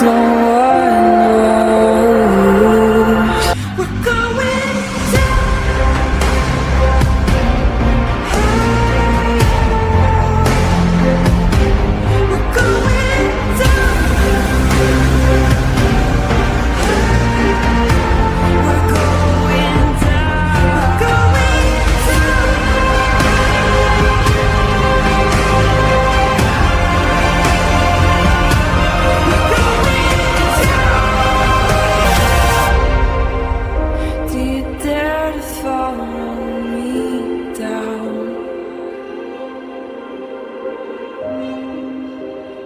no one knows. We're going down. We're going down. We're going down. We're going down. Do you dare to follow me down?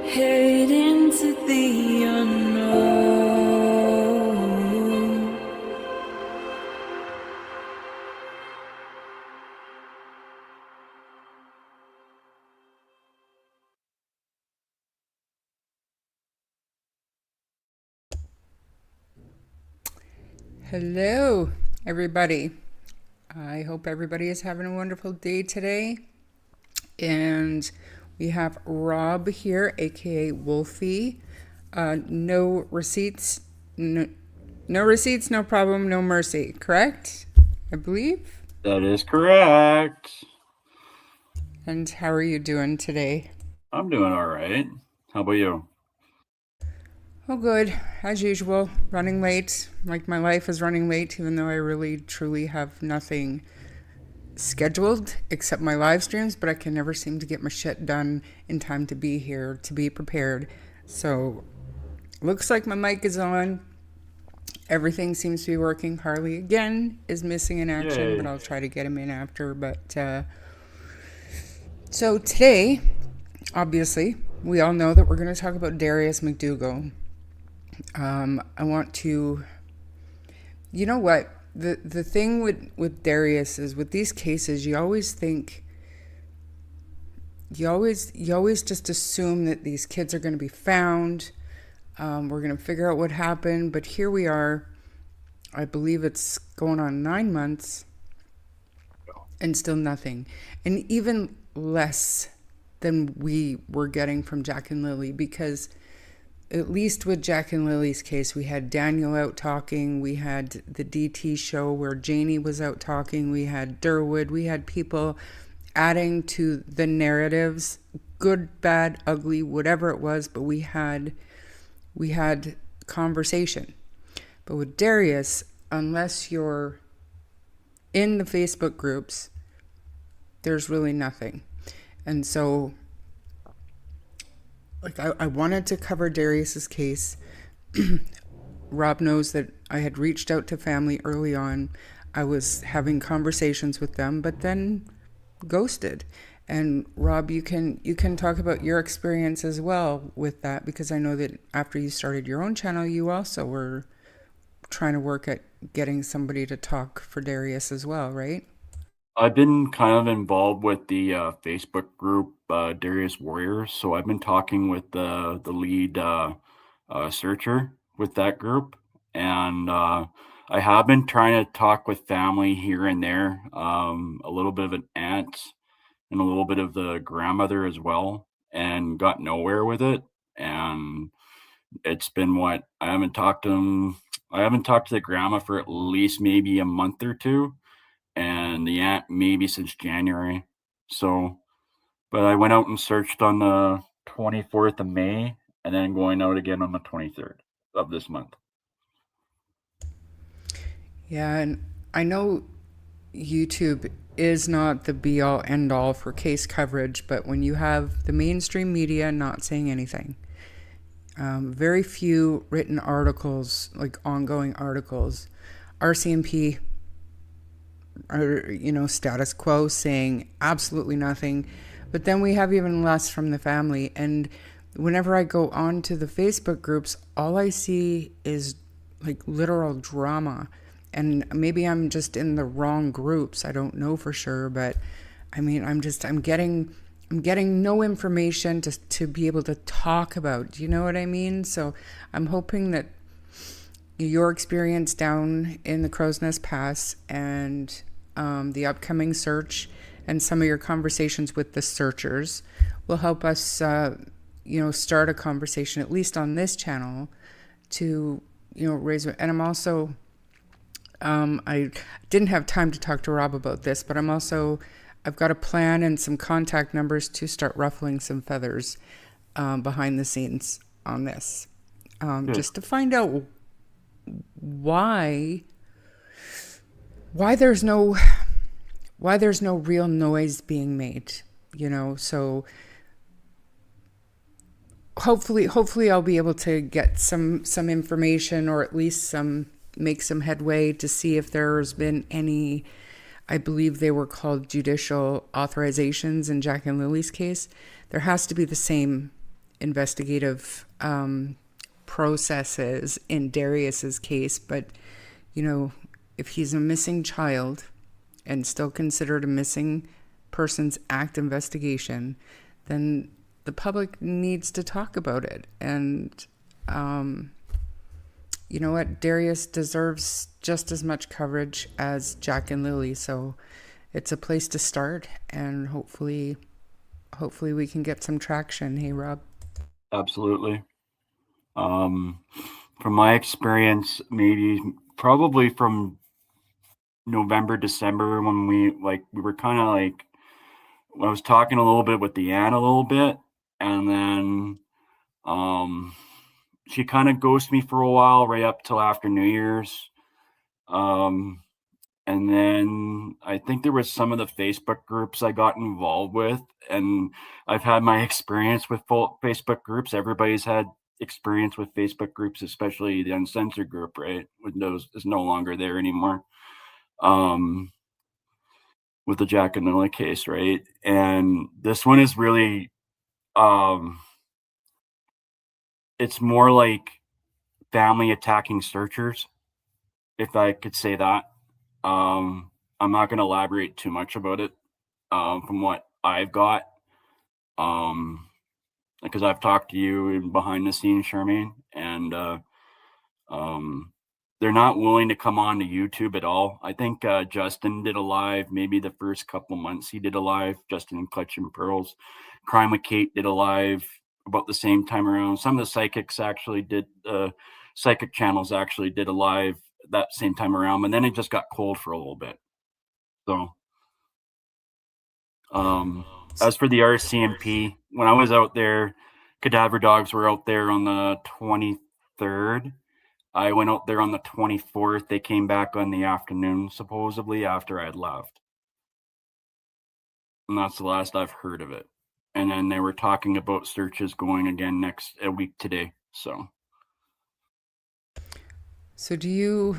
Head into the unknown. Hello, everybody. I hope everybody is having a wonderful day today. And we have Rob here, aka Wolfee. No receipts, no receipts, no problem, no mercy. Correct? I believe. That is correct. And how are you doing today? I'm doing all right. How about you? Oh, good. As usual, running late. Like my life is running late, even though I really, truly have nothing scheduled except my live streams, but I can never seem to get my shit done in time to be here, to be prepared. So, looks like my mic is on. Everything seems to be working. Harley, again, is missing in action, Yay. but I'll try to get him in after. But, so today, obviously, we all know that we're going to talk about Darius MacDougall. I want to, you know what, the thing with Darius is with these cases, you always think, you always just assume that these kids are going to be found. We're going to figure out what happened, but here we are. I believe it's going on 9 months and still nothing, and even less than we were getting from Jack and Lily, because at least with Jack and Lily's case, we had Daniel out talking, we had the DT show where Janie was out talking, we had Durwood, we had people adding to the narratives, good, bad, ugly, whatever it was, but we had conversation. But with Darius, unless you're in the Facebook groups, there's really nothing. And so, like, I wanted to cover Darius's case. Rob knows that I had reached out to family early on. I was having conversations with them, but then ghosted. And Rob, you can talk about your experience as well with that, because I know that after you started your own channel, you also were trying to work at getting somebody to talk for Darius as well, right? I've been kind of involved with the Facebook group Darius Warriors, so I've been talking with the lead searcher with that group, and I have been trying to talk with family here and there, a little bit of an aunt and a little bit of the grandmother as well, and got nowhere with it. And it's been what, I haven't talked to the grandma for at least maybe a month or two, and the aunt maybe since January. So, but I went out and searched on the 24th of May, and then going out again on the 23rd of this month. Yeah, and I know YouTube is not the be all end all for case coverage, but when you have the mainstream media not saying anything, very few written articles, like ongoing articles, RCMP, or, status quo, saying absolutely nothing. But then we have even less from the family. And whenever I go on to the Facebook groups, all I see is like literal drama. And maybe I'm just in the wrong groups. I don't know for sure, but I mean, I'm getting no information to be able to talk about. Do you know what I mean? So I'm hoping that your experience down in the Crow's Nest Pass and the upcoming search and some of your conversations with the searchers will help us start a conversation, at least on this channel, to, raise. And I'm also, I didn't have time to talk to Rob about this, but I've got a plan and some contact numbers to start ruffling some feathers behind the scenes on this, Good. just to find out why why there's no why there's no real noise being made. So hopefully I'll be able to get some information, or at least make some headway to see if there's been any. I believe they were called judicial authorizations in Jack and Lily's case. There has to be the same investigative processes in Darius's case, but if he's a missing child and still considered a missing persons act investigation, then the public needs to talk about it. And you know what? Darius deserves just as much coverage as Jack and Lily. So it's a place to start, and hopefully we can get some traction. Hey, Rob. Absolutely. From my experience, probably from November, December, when we were kind of like, I was talking a little bit with Deanne a little bit, and then she kind of ghosted me for a while, right up till after New Year's. And then I think there was some of the Facebook groups I got involved with, and I've had my experience with Facebook groups. Everybody's had experience with Facebook groups, especially the uncensored group, right? Windows is no longer there anymore. With the Jack and Lily case, right? And this one is really, it's more like family attacking searchers, if I could say that. I'm not going to elaborate too much about it from what I've got, because I've talked to you behind the scenes, Sharmain, and they're not willing to come on to YouTube at all. I think Justin did a live, maybe the first couple months he did a live. Justin and Clutch and Pearls. Crime with Kate did a live about the same time around. Some of the psychics actually did, psychic channels actually did a live that same time around, but then it just got cold for a little bit. So, as for the RCMP, when I was out there, cadaver dogs were out there on the 23rd. I went out there on the 24th. They came back on the afternoon, supposedly, after I had left. And that's the last I've heard of it. And then they were talking about searches going again a week today. So do you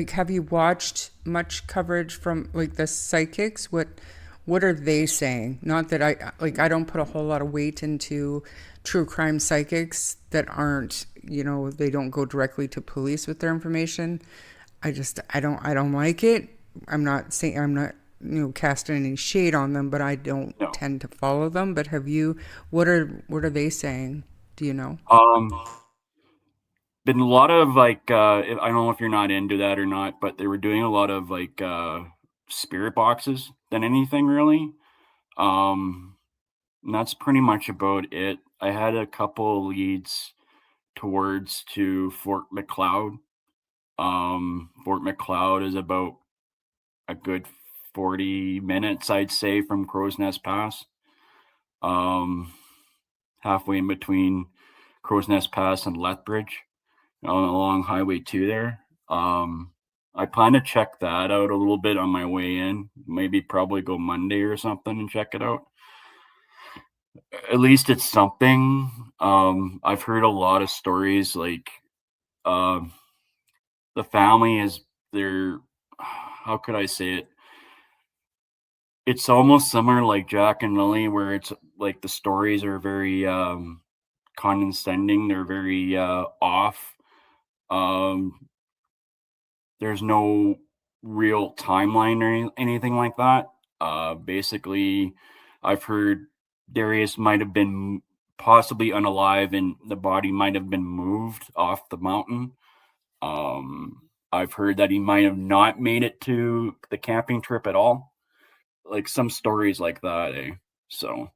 have you watched much coverage from the psychics? What are they saying? Not that I don't put a whole lot of weight into true crime psychics that aren't, they don't go directly to police with their information. I don't like it. I'm not casting any shade on them, but I don't tend to follow them. But what are they saying? Do you know? Been a lot of I don't know if you're not into that or not, but they were doing a lot of spirit boxes than anything really. And that's pretty much about it. I had a couple leads towards to Fort McLeod. Fort McLeod is about a good 40 minutes, I'd say, from Crow's Nest Pass. Halfway in between Crow's Nest Pass and Lethbridge, along Highway 2 there. I plan to check that out a little bit on my way in. Maybe probably go Monday or something and check it out. At least it's something. I've heard a lot of stories the family is there. How could I say it? It's almost similar like Jack and Lily, where it's like the stories are very condescending. They're very off. There's no real timeline or anything like that. Basically, I've heard Darius might have been possibly unalive and the body might have been moved off the mountain. I've heard that he might have not made it to the camping trip at all. Like some stories like that, eh? So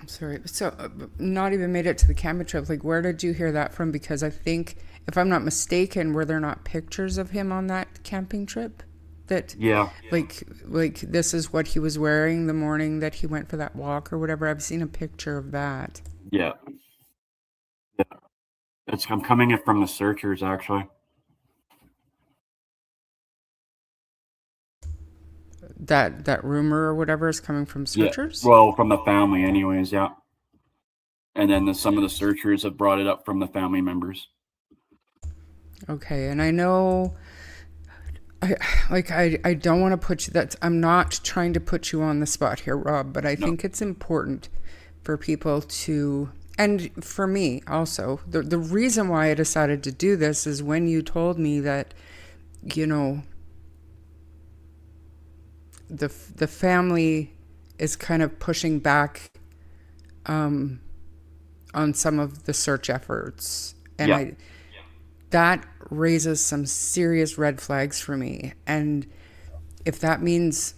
Sorry. So, not even made it to the camping trip. Like, where did you hear that from? Because I think, if I'm not mistaken, were there not pictures of him on that camping trip? That, Yeah, like this is what he was wearing the morning that he went for that walk or whatever. I've seen a picture of that. yeah, yeah. I'm coming in from the searchers actually. That rumor or whatever is coming from Yeah, searchers. well, from the family, anyways. Yeah, and then some of the searchers have brought it up from the family members. Okay, and I know I don't want to put you that I'm not trying to put you on the spot here, Rob, but I No, think it's important for people to, and for me also, the reason why I decided to do this is when you told me that, you know, the family is kind of pushing back on some of the search efforts, and yeah, I that raises some serious red flags for me. And if that means,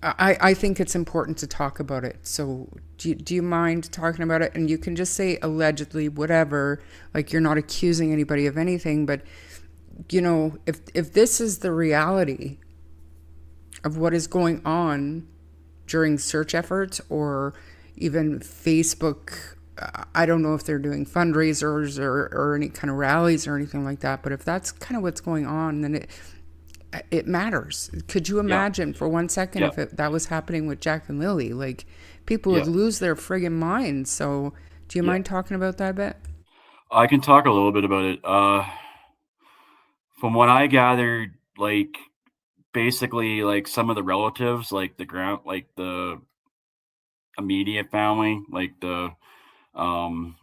I think it's important to talk about it. So do you mind talking about it? And you can just say allegedly, whatever, like you're not accusing anybody of anything. But, you know, if this is the reality of what is going on during search efforts or even Facebook, I don't know if they're doing fundraisers or any kind of rallies or anything like that, but if that's kind of what's going on, then it matters. Could you yeah, imagine for 1 second yeah, if that was happening with Jack and Lily? Like, people would yeah, lose their friggin' minds. So, do you yeah. mind talking about that a bit? I can talk a little bit about it. From what I gathered, like basically, like some of the relatives, like like the immediate family, like um,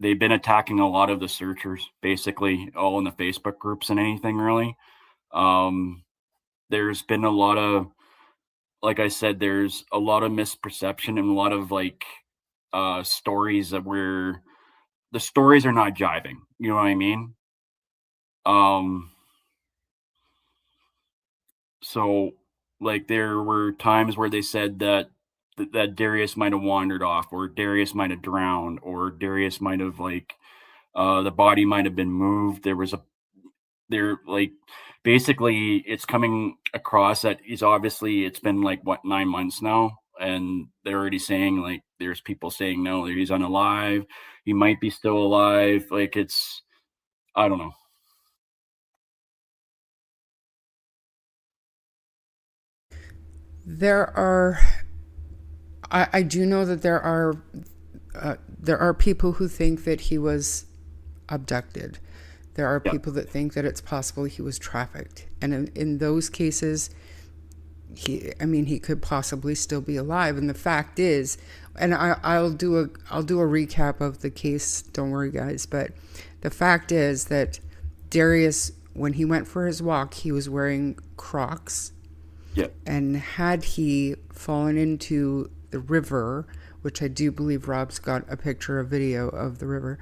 they've been attacking a lot of the searchers, basically all in the Facebook groups and anything really. Um, there's been a lot of, like I said, there's a lot of misperception and a lot of like stories that where the stories are not jiving. You know what I mean? Um, so like there were times where they said that that Darius might have wandered off, or Darius might have drowned, or Darius might have like the body might have been moved. There was a They're like basically it's coming across that he's obviously it's been like what 9 months now, and they're already saying like there's people saying no, he's unalive, he might be still alive. Like it's I don't know. There are, I do know that there are people who think that he was abducted. There are Yeah, people that think that it's possible he was trafficked. And in those cases, I mean, he could possibly still be alive. And the fact is, and I'll do a recap of the case. Don't worry, guys. But the fact is that Darius, when he went for his walk, he was wearing Crocs, yeah, and had he fallen into the river, which I do believe Rob's got a picture, a video of the river,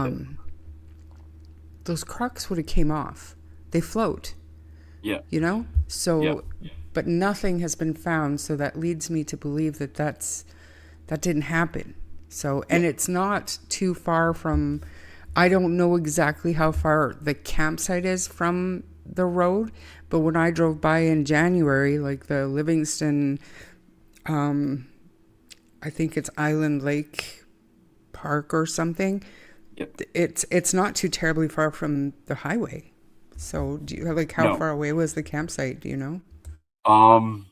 yeah, those Crocs would have came off. They float, yeah, you know. yeah, So, but nothing has been found, so that leads me to believe that that didn't happen. So, yeah, and it's not too far from, I don't know exactly how far the campsite is from the road, but when I drove by in January, like the Livingston, I think it's Island Lake Park or something, yeah. it's not too terribly far from the highway. So, do you like how No. far away was the campsite? Do you know? Um.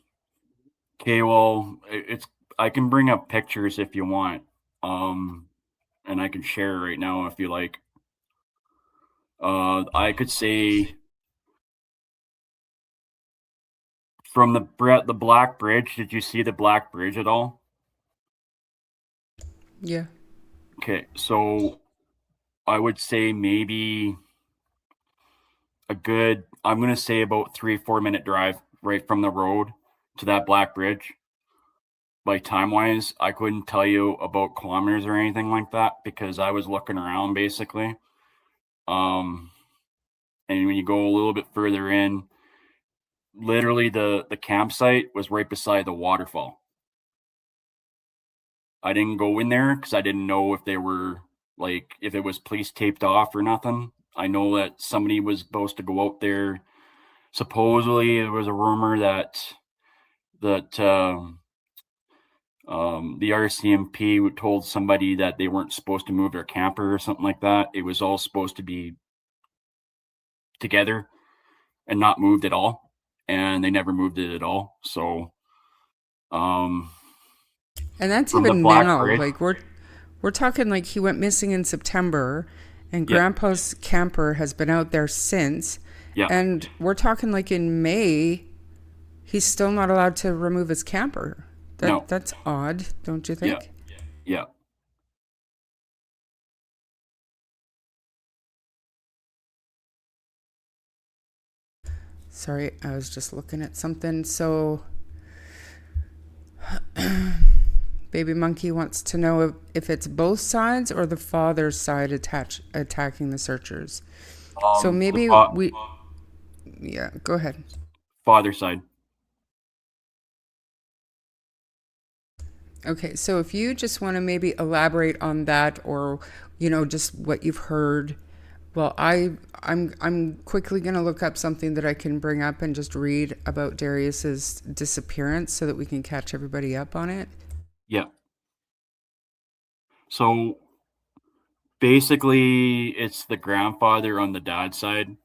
Okay. Well, it's I can bring up pictures if you want. Um. And I can share right now if you like. I could say from the Black Bridge. Did you see the Black Bridge at all? Yeah. Okay, so I would say maybe a good, I'm gonna say about 3 4 minute drive right from the road to that Black Bridge. Like time wise, I couldn't tell you about kilometers or anything like that because I was looking around basically. Um, and when you go a little bit further in, literally the campsite was right beside the waterfall. I didn't go in there because I didn't know if they were like if it was police taped off or nothing. I know that somebody was supposed to go out there. Supposedly, there was a rumor that the RCMP told somebody that they weren't supposed to move their camper or something like that. It was all supposed to be together and not moved at all, and they never moved it at all. So, um, And that's from the even Black now. Parade, Like we're talking like he went missing in September, and yeah, Grandpa's camper has been out there since. yeah, And we're talking like in May, he's still not allowed to remove his camper. no, That's odd, don't you yeah, think? yeah. Sorry, I was just looking at something. So, Baby Monkey wants to know if it's both sides or the father's side attacking the searchers. So The maybe yeah, go ahead. father side. Okay, so if you just want to maybe elaborate on that, or just what you've heard. Well, I'm quickly going to look up something that I can bring up and just read about Darius's disappearance so that we can catch everybody up on it. Yeah. So basically, it's the grandfather on the dad's side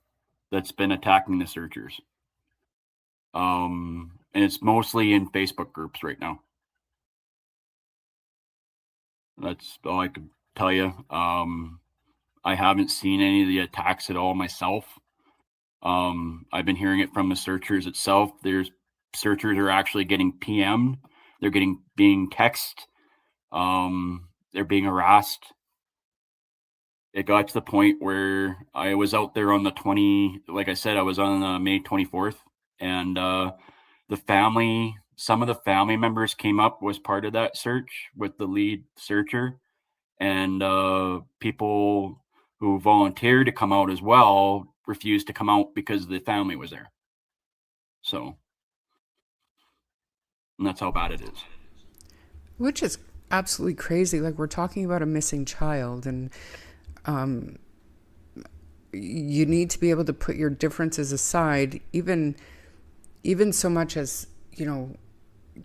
that's been attacking the searchers. And it's mostly in Facebook groups right now. That's all I could tell you. I haven't seen any of the attacks at all myself. I've been hearing it from the searchers itself. There's searchers are actually getting PM'd. They're being text. They're being harassed. It got to the point where I was out there on the 20, like I said, I was on May 24th, and some of the family members came up, was part of that search with the lead searcher, and people who volunteered to come out as well refused to come out because the family was there. So, and that's how bad it is. Which is absolutely crazy. Like, we're talking about a missing child, and you need to be able to put your differences aside, even so much as,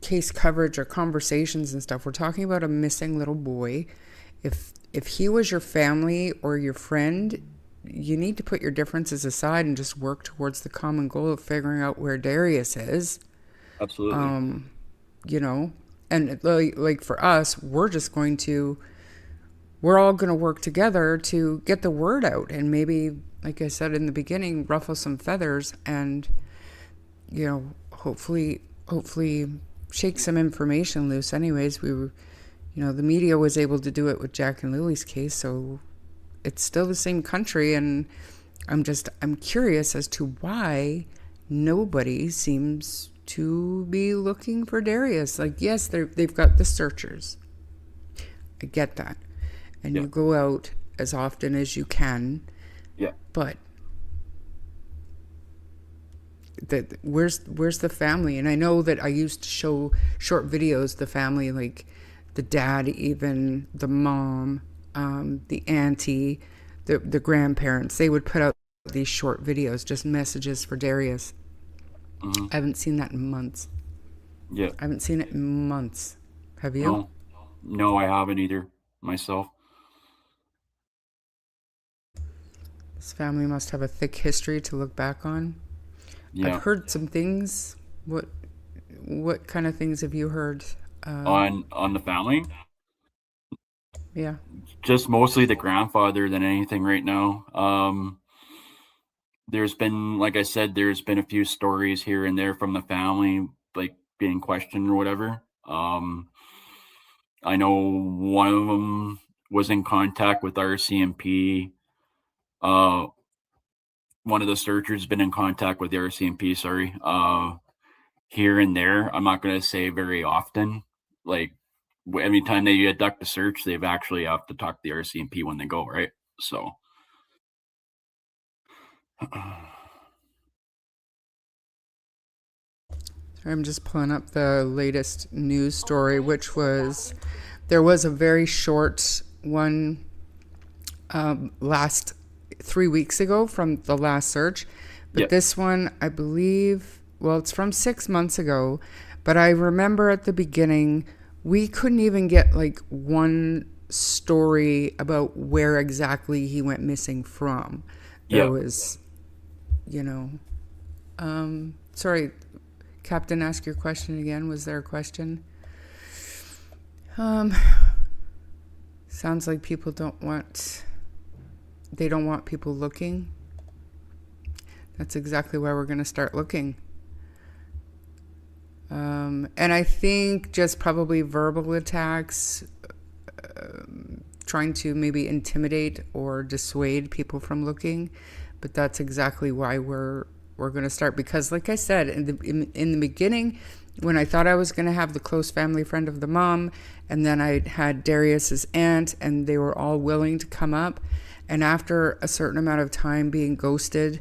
case coverage or conversations and stuff. We're talking about a missing little boy. If he was your family or your friend, you need to put your differences aside and just work towards the common goal of figuring out where Darius is. Absolutely. And like for us, we're all going to work together to get the word out, and maybe, like I said in the beginning, ruffle some feathers, and hopefully shake some information loose. Anyways, we were, the media was able to do it with Jack and Lily's case, so it's still the same country, and I'm curious as to why nobody seems to be looking for Darius. Like, yes, they've got the searchers. I get that. And Yeah. you go out as often as you can, Yeah. but where's the family? And I know that I used to show short videos, the family, like the dad, even the mom, the auntie, the grandparents. They would put out these short videos, just messages for Darius. Hmm. I haven't seen that in months. Yeah. I haven't seen it in months. Have you? No, no, I haven't either myself. This family must have a thick history to look back on. I've Yeah. heard some things. What kind of things have you heard? On the family, Yeah. just mostly the grandfather than anything right now. There's been, like I said, there's been a few stories here and there from the family, like being questioned or whatever. I know one of them was in contact with RCMP. Uh, One of the searchers been in contact with the RCMP. Sorry, here and there. I'm not going to say very often. Like every time they conduct a search, they've actually have to talk to the RCMP when they go, right? So. I'm just pulling up the latest news story, which was There was a very short one last 3 weeks ago from the last search. But Yep. this one, I believe, well, it's from 6 months ago. But I remember at the beginning, we couldn't even get like one story about where exactly he went missing from. There Yep. was, sorry, Captain, ask your question again. Was there a question? Sounds like people don't want people looking. That's exactly why we're going to start looking. And I think just probably verbal attacks, trying to maybe intimidate or dissuade people from looking. But that's exactly why we're going to start. Because like I said, in the beginning, when I thought I was going to have the close family friend of the mom, and then I had Darius's aunt, and they were all willing to come up. And after a certain amount of time being ghosted,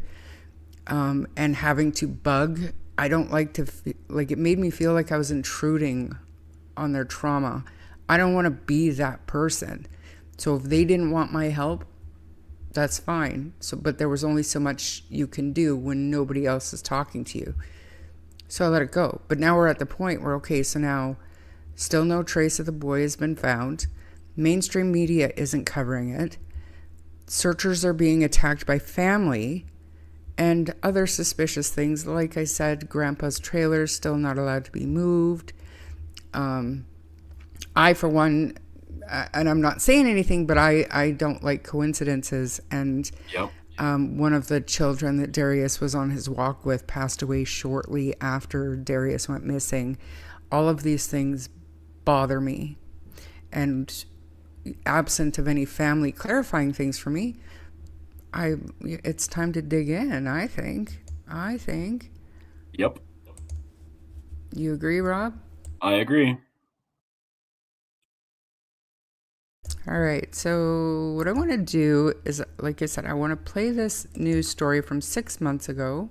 and having to bug, I don't like to, it made me feel like I was intruding on their trauma. I don't want to be that person. So if they didn't want my help, that's fine. But there was only so much you can do when nobody else is talking to you. So I let it go. But now we're at the point where, okay, so now still no trace of the boy has been found. Mainstream media isn't covering it. Searchers are being attacked by family and other suspicious things. Like I said, Grandpa's trailer is still not allowed to be moved. I, for one, and I'm not saying anything, but I don't like coincidences. And Yep. one of the children that Darius was on his walk with passed away shortly after Darius went missing. All of these things bother me. And absent of any family clarifying things for me, it's time to dig in, I think. Yep. You agree, Rob? I agree. All right, so what I want to do is, like I said, I want to play this news story from 6 months ago.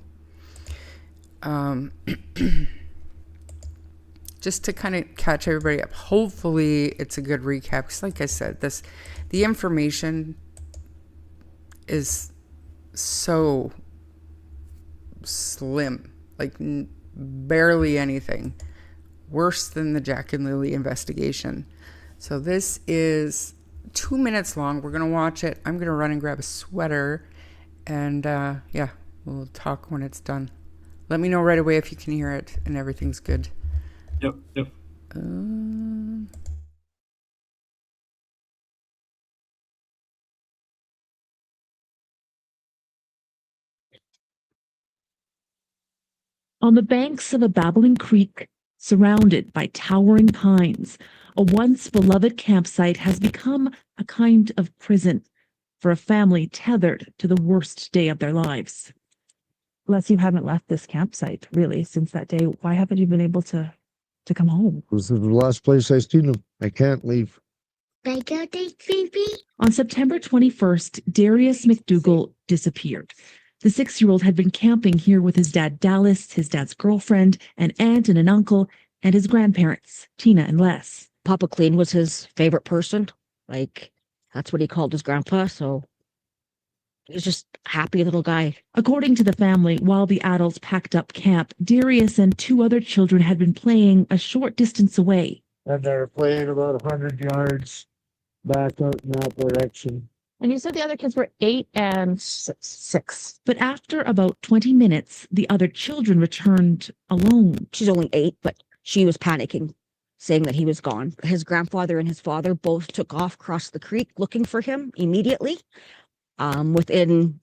Just to kind of catch everybody up. Hopefully it's a good recap, because like I said, the information is so slim, like barely anything. Worse than the Jack and Lily investigation. So this is 2 minutes long. We're going to watch it. I'm going to run and grab a sweater. And yeah, we'll talk when it's done. Let me know right away if you can hear it and everything's good. Yep. On the banks of a babbling creek, surrounded by towering pines, a once beloved campsite has become a kind of prison for a family tethered to the worst day of their lives. Unless you haven't left this campsite, really, since that day, why haven't you been able to come home? This is the last place I seen him. I can't leave. On September 21st, Darius MacDougall disappeared. The 6-year-old had been camping here with his dad Dallas, his dad's girlfriend, an aunt and an uncle, and his grandparents, Tina and Les. Papa Clean was his favorite person. Like, that's what he called his grandpa, so he was just a happy little guy. According to the family, while the adults packed up camp, Darius and 2 other children had been playing a short distance away. And they're playing about 100 yards back out in that direction. And you said the other kids were 8 and 6. But after about 20 minutes, the other children returned alone. She's only 8, but she was panicking, saying that he was gone. His grandfather and his father both took off across the creek looking for him immediately. Within,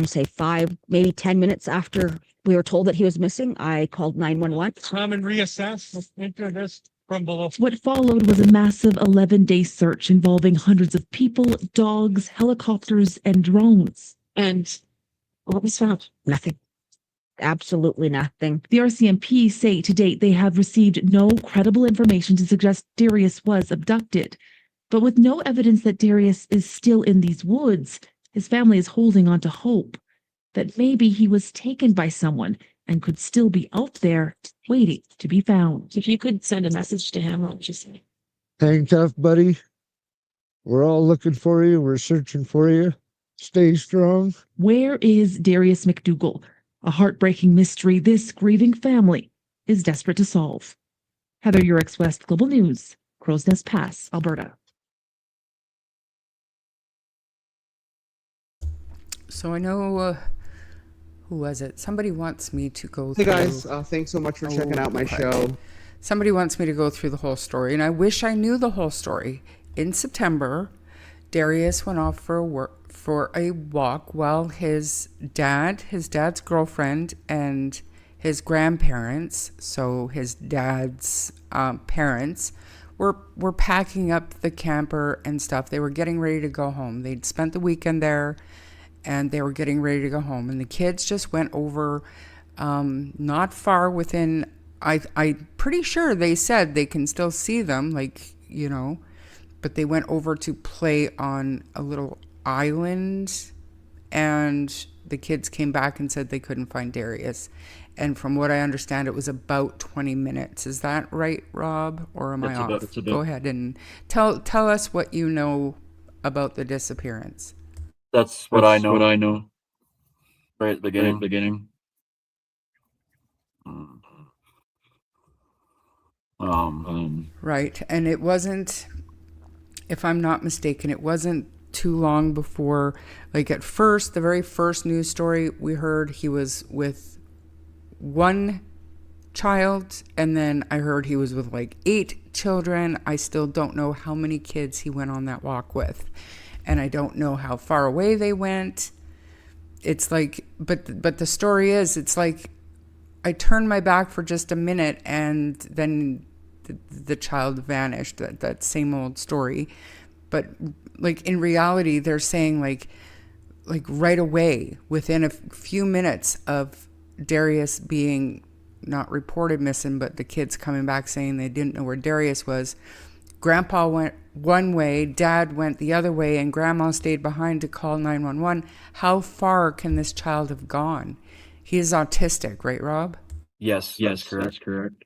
say 5, maybe 10 minutes after we were told that he was missing, I called 911. Come and reassess. Enter this from below. What followed was a massive 11-day search involving hundreds of people, dogs, helicopters, and drones. And what was found? Nothing. Absolutely nothing. The RCMP say to date they have received no credible information to suggest Darius was abducted. But with no evidence that Darius is still in these woods, his family is holding on to hope that maybe he was taken by someone and could still be out there waiting to be found. If you could send a message to him, what would you say? Hang tough, buddy. We're all looking for you. We're searching for you. Stay strong. Where is Darius MacDougall? A heartbreaking mystery this grieving family is desperate to solve. Heather Yurex, West Global News, Crow's Nest Pass, Alberta. So I know, who was it? Somebody wants me to go Hey through. guys, thanks so much for checking out my show. Somebody wants me to go through the whole story, and I wish I knew the whole story. In September, Darius went off for a walk while his dad's girlfriend, and his grandparents, so his dad's parents, were packing up the camper and stuff. They were getting ready to go home. They'd spent the weekend there, and they were getting ready to go home. And the kids just went over, not far within. I'm pretty sure they said they can still see them, but they went over to play on a little island, and the kids came back and said they couldn't find Darius. And from what I understand, it was about 20 minutes. Is that right, Rob? Or am I off? Go ahead and tell us what you know about the disappearance. That's what I know. Right at the beginning. Right. And it wasn't, if I'm not mistaken, it wasn't too long before, at first, the very first news story we heard, he was with one child, and then I heard he was with 8 children. I still don't know how many kids he went on that walk with, and I don't know how far away they went. It's but the story is, it's I turned my back for just a minute, and then the child vanished. That same old story. But in reality, they're saying right away, within a few minutes of Darius being not reported missing, but the kids coming back saying they didn't know where Darius was, Grandpa went one way, Dad went the other way, and Grandma stayed behind to call 911. How far can this child have gone? He is autistic, right, Rob? Yes, that's correct.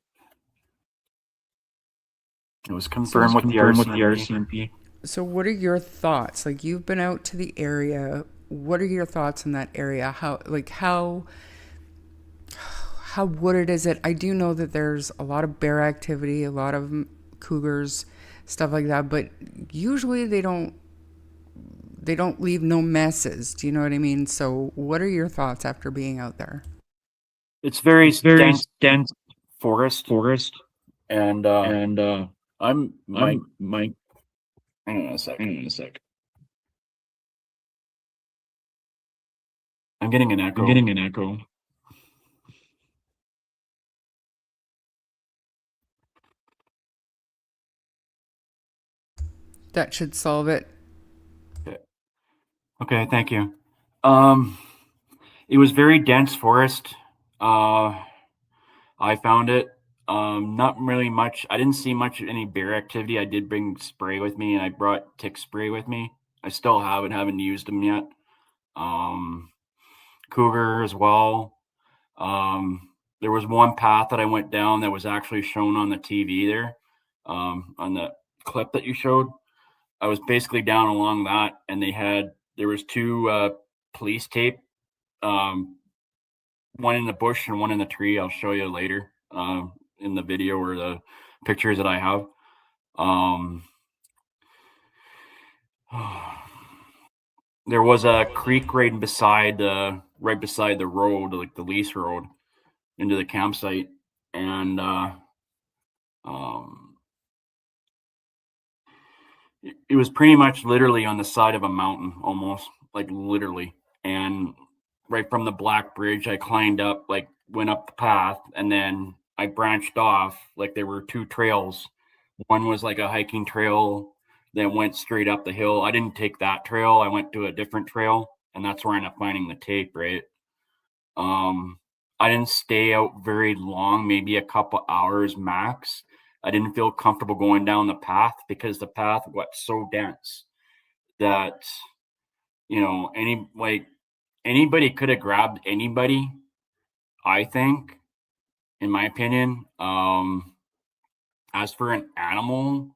It was confirmed with the RCMP. So what are your thoughts? You've been out to the area. What are your thoughts in that area? How wooded is it? I do know that there's a lot of bear activity, a lot of cougars, stuff like that, but usually they don't leave no messes. Do you know what I mean? So what are your thoughts after being out there? It's very dense forest. And I'm hang on a sec. I'm getting an echo. That should solve it. Okay, thank you. It was very dense forest. I found it. Not really much. I didn't see much of any bear activity. I did bring spray with me, and I brought tick spray with me. I still haven't used them yet. Cougar as well. There was one path that I went down that was actually shown on the TV there, on the clip that you showed. I was basically down along that, and there was 2 police tape, one in the bush and one in the tree. I'll show you later in the video or the pictures that I have. There was a creek right beside the road, the lease road into the campsite, and it was pretty much literally on the side of a mountain, almost literally. And right from the Black Bridge, I climbed up, went up the path, and then I branched off. There were 2 trails. One was a hiking trail that went straight up the hill. I didn't take that trail. I went to a different trail, and that's where I ended up finding the tape, right? I didn't stay out very long, maybe a couple hours max. I didn't feel comfortable going down the path because the path got so dense that, anybody could have grabbed anybody, I think, in my opinion. As for an animal,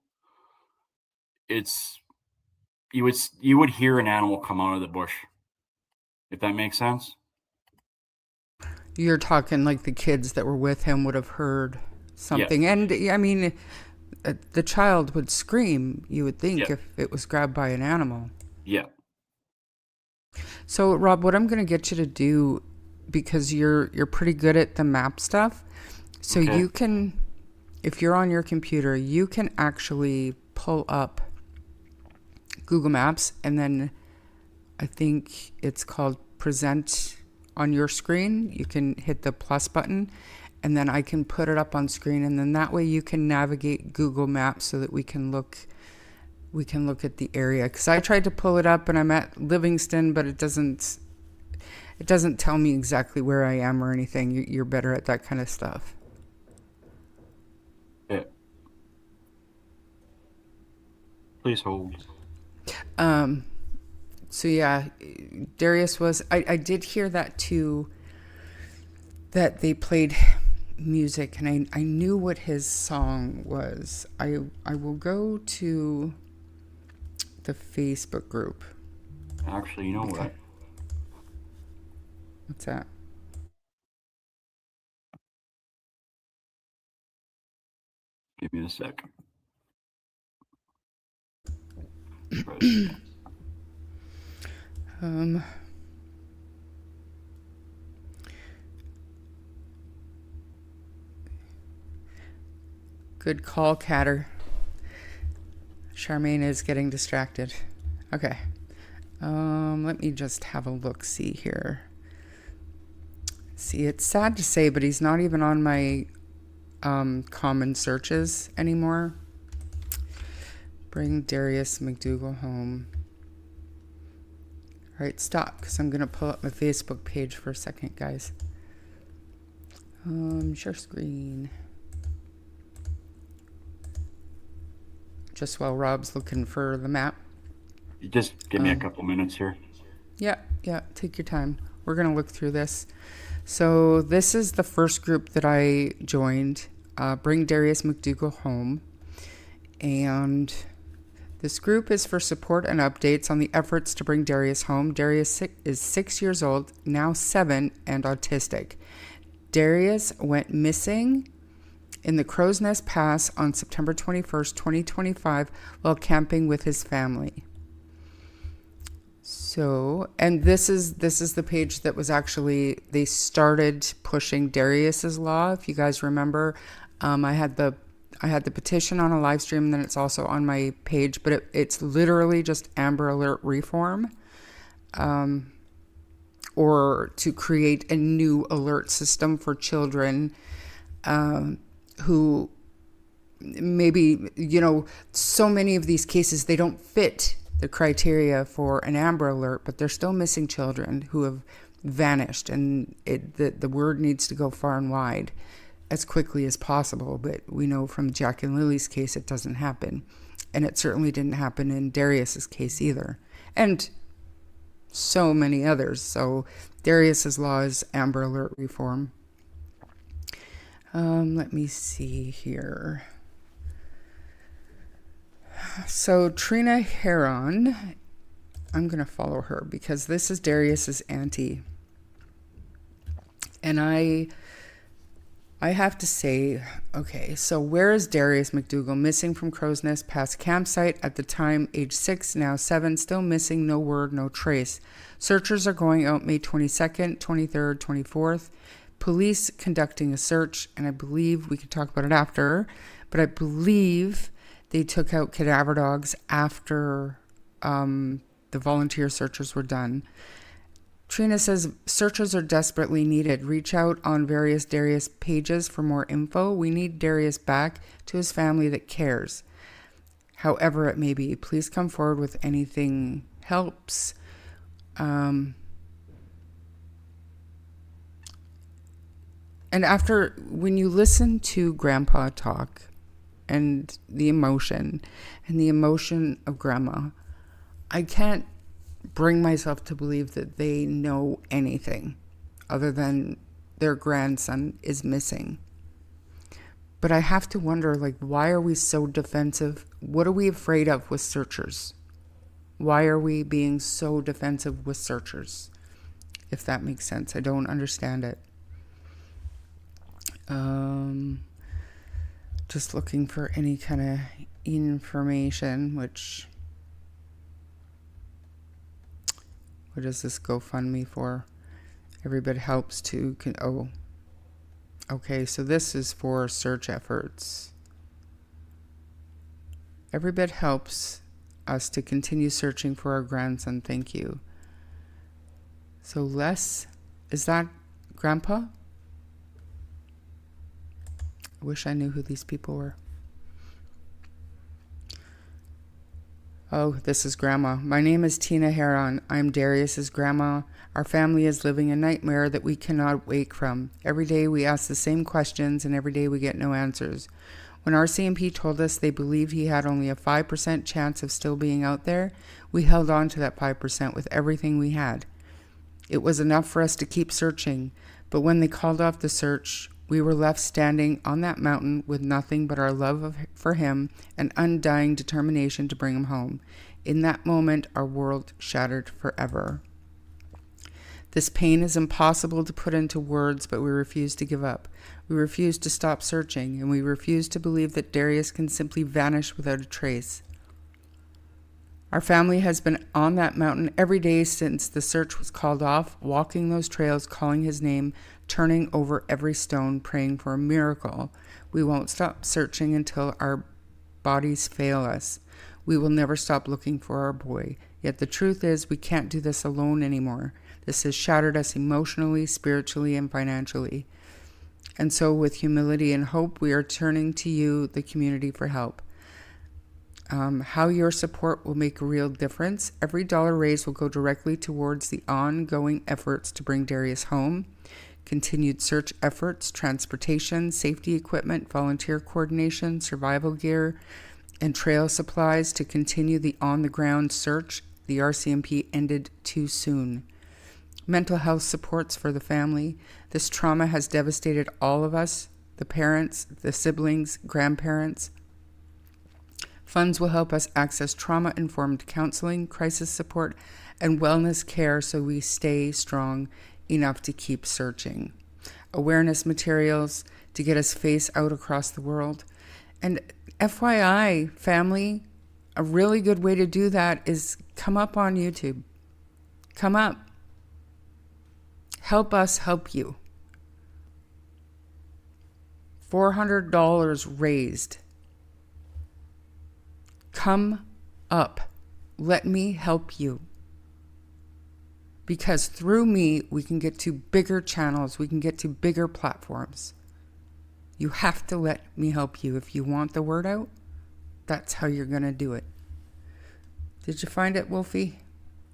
it's you would hear an animal come out of the bush, if that makes sense. You're talking like the kids that were with him would have heard something. Yeah. And I mean, the child would scream, you would think, Yeah. if it was grabbed by an animal. Yeah. So, Rob, what I'm going to get you to do, because you're pretty good at the map stuff, so Okay. you can, if you're on your computer, you can actually pull up Google Maps, and then I think it's called present on your screen. You can hit the plus button, and then I can put it up on screen, and then that way you can navigate Google Maps so that we can look at the area. Because I tried to pull it up and I'm at Livingston, but it doesn't tell me exactly where I am or anything. You're better at that kind of stuff. Yeah. Please hold. So yeah, Darius was, I did hear that too, that they played music, and I knew what his song was. I will go to the Facebook group. Actually, you know what? What's that? Give me a sec. Try this again. Good call, Catter. Sharmain is getting distracted. Okay. Let me just have a look-see here. See, it's sad to say, but he's not even on my common searches anymore. Bring Darius MacDougall home. All right, stop, because I'm going to pull up my Facebook page for a second, guys. Share screen. Just while Rob's looking for the map. You just give me a couple minutes here. Yeah, take your time. We're going to look through this. So this is the first group that I joined, Bring Darius MacDougall Home. And this group is for support and updates on the efforts to bring Darius home. Darius is 6 years old, now 7, and autistic. Darius went missing in the Crow's Nest Pass on September 21st, 2025, while camping with his family. So, and this is the page that was actually, they started pushing Darius's law. If you guys remember, I had the petition on a live stream, and then it's also on my page, but it's literally just Amber Alert reform, or to create a new alert system for children who maybe, so many of these cases, they don't fit the criteria for an Amber Alert, but they're still missing children who have vanished, and the word needs to go far and wide as quickly as possible. But we know from Jack and Lily's case it doesn't happen, and it certainly didn't happen in Darius's case either, and so many others. So Darius's law is Amber Alert reform. Let me see here. So Trina Heron, I'm going to follow her because this is Darius's auntie. And I have to say, okay, so where is Darius MacDougall? Missing from Crow's Nest Pass campsite at the time, age 6, now 7, still missing, no word, no trace. Searchers are going out May 22nd, 23rd, 24th. Police conducting a search, and I believe we can talk about it after, but I believe they took out cadaver dogs after the volunteer searchers were done. Trina says searchers are desperately needed. Reach out on various Darius pages for more info. We need Darius back to his family that cares. However it may be, please come forward with anything helps. And when you listen to Grandpa talk and the emotion of Grandma, I can't bring myself to believe that they know anything other than their grandson is missing. But I have to wonder, like, why are we so defensive? What are we afraid of with searchers? Why are we being so defensive with searchers? If that makes sense. I don't understand it. Just looking for any kind of information, which... What is this GoFundMe for? Every bit helps to... Oh. Okay, so this is for search efforts. Every bit helps us to continue searching for our grandson. Thank you. So Les, is that Grandpa? I wish I knew who these people were. Oh, this is Grandma. My name is Tina Heron. I'm Darius's grandma. Our family is living a nightmare that we cannot wake from. Every day we ask the same questions and every day we get no answers. When RCMP told us they believed he had only a 5% chance of still being out there, we held on to that 5% with everything we had. It was enough for us to keep searching, but when they called off the search, we were left standing on that mountain with nothing but our love for him and undying determination to bring him home. In that moment, our world shattered forever. This pain is impossible to put into words, but we refuse to give up. We refuse to stop searching, and we refuse to believe that Darius can simply vanish without a trace. Our family has been on that mountain every day since the search was called off, walking those trails, calling his name, turning over every stone, praying for a miracle. We won't stop searching until our bodies fail us. We will never stop looking for our boy. Yet the truth is, we can't do this alone anymore. This has shattered us emotionally, spiritually, and financially. And so with humility and hope, we are turning to you, the community, for help. How your support will make a real difference. Every dollar raised will go directly towards the ongoing efforts to bring Darius home. Continued search efforts, transportation, safety equipment, volunteer coordination, survival gear, and trail supplies to continue the on-the-ground search. The RCMP ended too soon. Mental health supports for the family. This trauma has devastated all of us, the parents, the siblings, grandparents. Funds will help us access trauma-informed counseling, crisis support, and wellness care so we stay strong enough to keep searching. Awareness materials to get us face out across the world. And FYI, family, a really good way to do that is come up on YouTube. Come up. Help us help you. $400 raised. Come up. Let me help you. Because through me, we can get to bigger channels. We can get to bigger platforms. You have to let me help you. If you want the word out, that's how you're going to do it. Did you find it, Wolfie?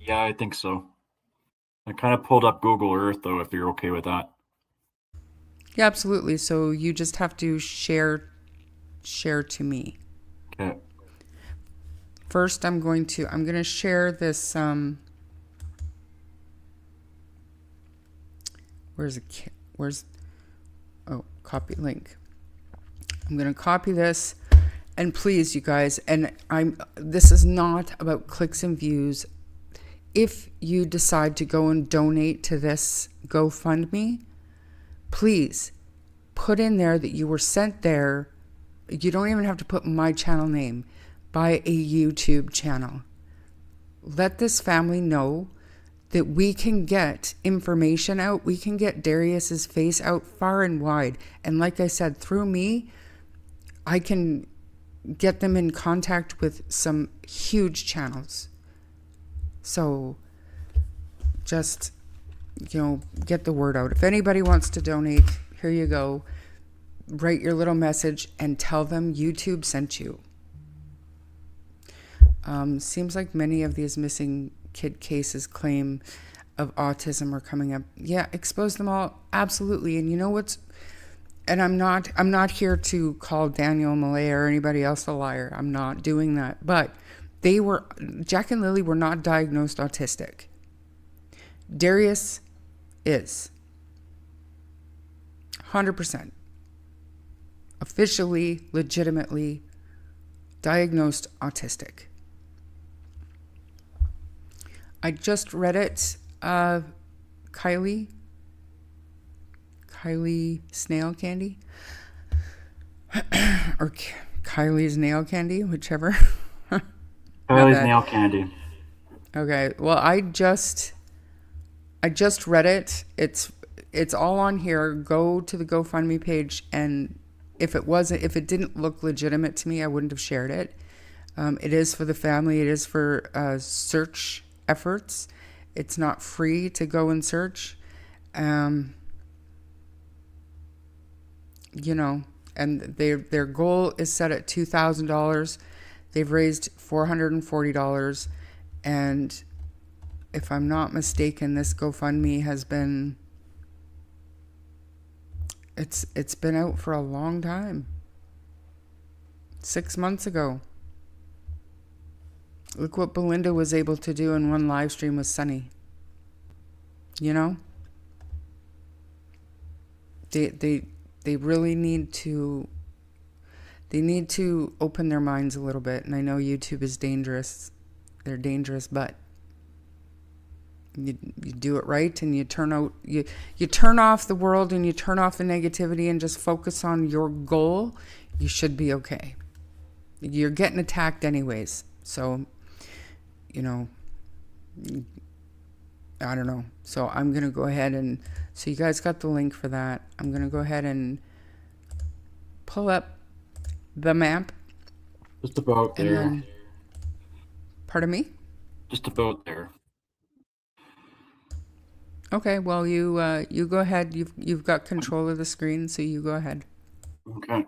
Yeah, I think so. I kind of pulled up Google Earth, though, if you're okay with that. Yeah, absolutely. So you just have to share to me. Okay. First, I'm going to share this. Copy link. I'm going to copy this, and please, you guys, and this is not about clicks and views. If you decide to go and donate to this GoFundMe, please put in there that you were sent there. You don't even have to put my channel name, by a YouTube channel. Let this family know that we can get information out. We can get Darius's face out far and wide. And like I said, through me, I can get them in contact with some huge channels. So just, get the word out. If anybody wants to donate, here you go. Write your little message and tell them YouTube sent you. Seems like many of these missing kid cases claim of autism are coming up. Yeah, expose them all. Absolutely. And you know what's, and I'm not here to call Daniel Malay or anybody else a liar. I'm not doing that. But Jack and Lily were not diagnosed autistic. Darius is. 100%. officially, legitimately diagnosed autistic. I just read it. Kylie Snail Candy, or Kylie's Nail Candy, whichever. Kylie's Nail Candy. Okay, well, I just read it. It's all on here. Go to the GoFundMe page, and if it didn't look legitimate to me, I wouldn't have shared it. It is for the family. It is for search efforts. It's not free to go and search. You know, and their goal is set at $2,000. They've raised $440, and if I'm not mistaken, this GoFundMe has been it's been out for a long time. 6 months ago. Look what Belinda was able to do in one live stream with Sunny. You know? They really need to open their minds a little bit. And I know YouTube is dangerous. They're dangerous, but you do it right, and you turn off the world, and you turn off the negativity and just focus on your goal. You should be okay. You're getting attacked anyways. So, you know, I don't know. So I'm going to go ahead and, so you guys got the link for that. I'm going to go ahead and pull up the map. Just about there. Then, pardon me? Just about there. Okay, well, you go ahead. You've got control of the screen, so you go ahead. Okay.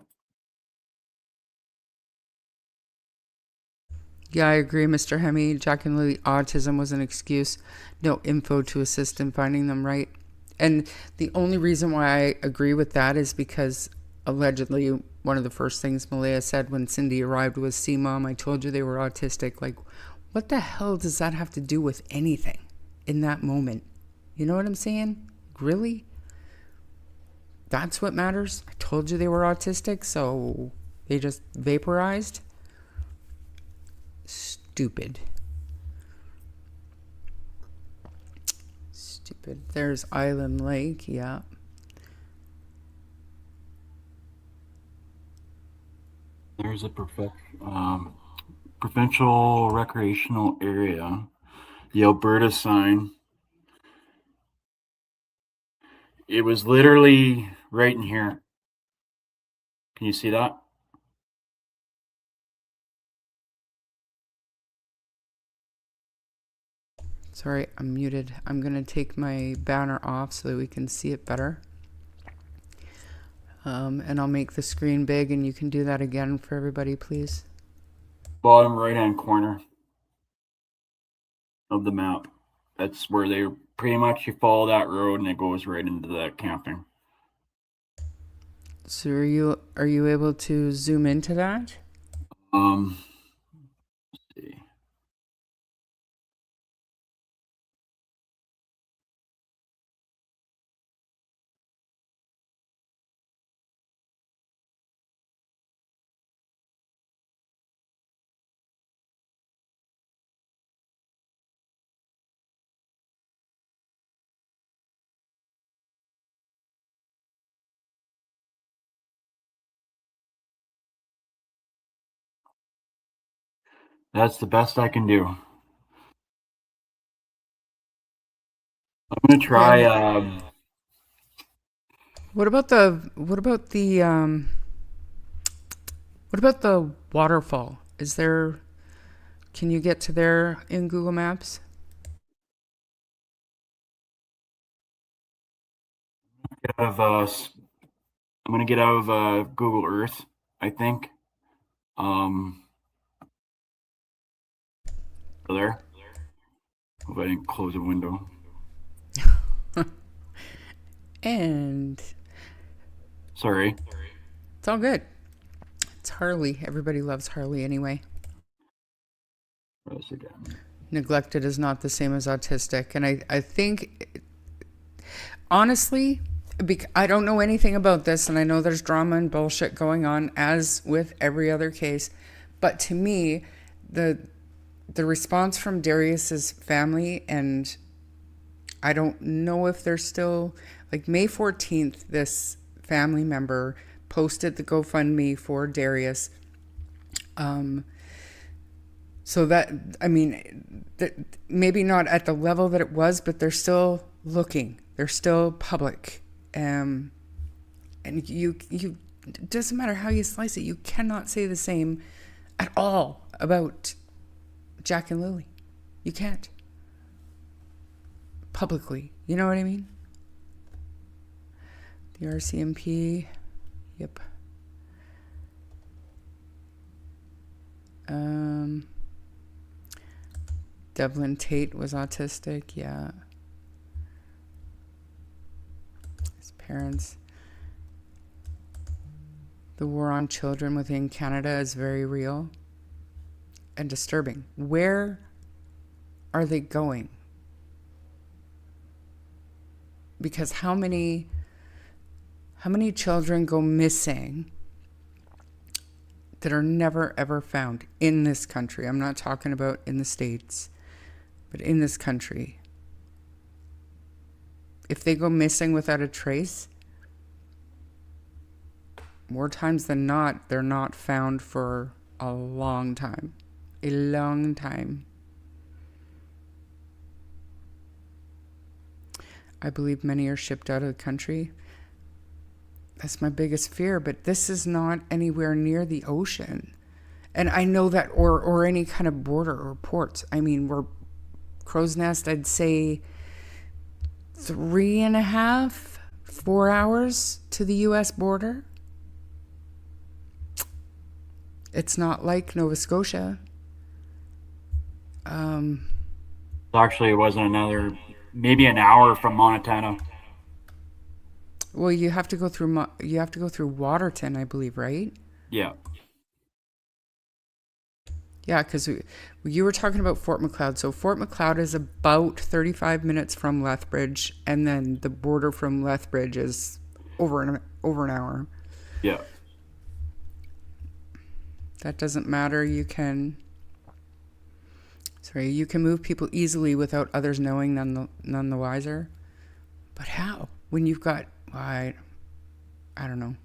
Yeah, I agree, Mr. Hemi. Jack and Lily, autism was an excuse. No info to assist in finding them, right? And the only reason why I agree with that is because allegedly one of the first things Malaya said when Cindy arrived was, "See, Mom, I told you they were autistic." Like, what the hell does that have to do with anything in that moment? You know what I'm saying? Really? That's what matters? I told you they were autistic, so they just vaporized? Stupid. There's Island Lake, yeah. There's a provincial recreational area. The Alberta sign. It was literally right in here. Can you see that? Sorry, I'm muted. I'm going to take my banner off so that we can see it better. And I'll make the screen big, and you can do that again for everybody, please. Bottom right-hand corner of the map. That's where they pretty much, you follow that road and it goes right into that camping. So are you able to zoom into that? Let's see. That's the best I can do. I'm gonna try. What about the waterfall? Can you get to there in Google Maps? I'm gonna get out of Google Earth, I think. There. Hope I didn't close a window. And sorry. It's all good. It's Harley. Everybody loves Harley anyway. Press again. Neglected is not the same as autistic. And I think, honestly, I don't know anything about this, and I know there's drama and bullshit going on, as with every other case. But to me, the response from Darius's family, and I don't know if they're still, like, May 14th, this family member posted the GoFundMe for Darius. So that, I mean, maybe not at the level that it was, but they're still looking. They're still public. And it doesn't matter how you slice it, you cannot say the same at all about Jack and Lily. You can't. Publicly. You know what I mean? The RCMP. Yep. Devlin Tate was autistic. Yeah. His parents. The war on children within Canada is very real and disturbing. Where are they going? Because how many children go missing that are never ever found in this country? I'm not talking about in the States, but in this country. If they go missing without a trace, more times than not, they're not found for a long time. A long time. I believe many are shipped out of the country. That's my biggest fear, but this is not anywhere near the ocean. And I know that, or any kind of border or ports. I mean, we're Crow's Nest, I'd say 3.5, 4 hours to the US border. It's not like Nova Scotia. Actually, it wasn't another, maybe an hour from Montana. Well, you have to go through Waterton, I believe, right? Yeah. Yeah, because you were talking about Fort Macleod. So Fort Macleod is about 35 minutes from Lethbridge, and then the border from Lethbridge is over an hour. Yeah. That doesn't matter. You can move people easily without others knowing, none the wiser. But how? When you've got, I don't know.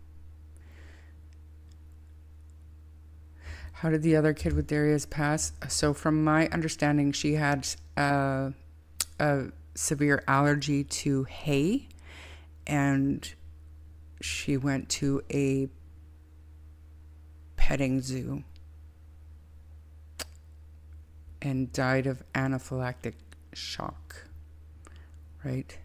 How did the other kid with Darius pass? So from my understanding, she had a severe allergy to hay, and she went to a petting zoo and died of anaphylactic shock, right?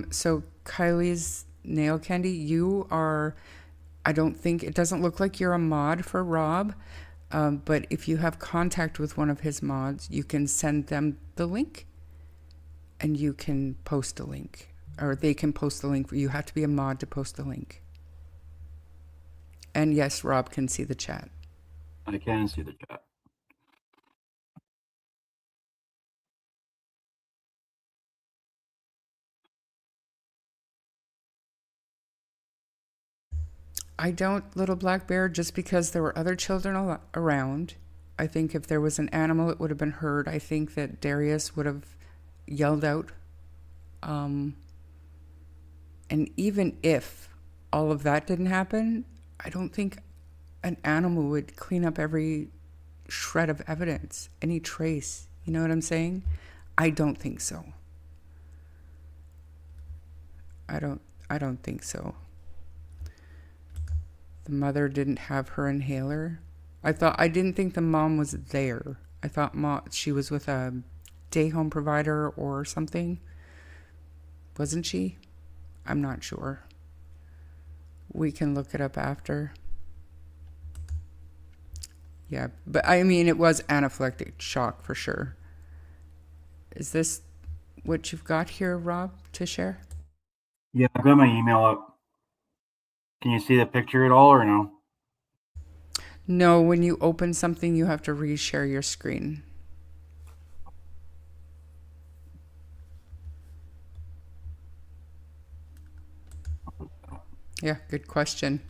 So Kylie's Nail Candy, you are, I don't think, it doesn't look like you're a mod for Rob, but if you have contact with one of his mods, you can send them the link and you can post a link, or they can post the link. You have to be a mod to post the link. And yes, Rob can see the chat. I can see the chat. I don't, Little Black Bear, just because there were other children around. I think if there was an animal, it would have been heard. I think that Darius would have yelled out. And even if all of that didn't happen, I don't think an animal would clean up every shred of evidence, any trace. You know what I'm saying? I don't think so. I don't think so. The mother didn't have her inhaler. I didn't think the mom was there. I thought she was with a day home provider or something. Wasn't she? I'm not sure. We can look it up after. Yeah, but I mean, it was anaphylactic shock for sure. Is this what you've got here, Rob, to share? Yeah, I've got my email up. Can you see the picture at all or no? No, when you open something, you have to reshare your screen. Yeah, good question.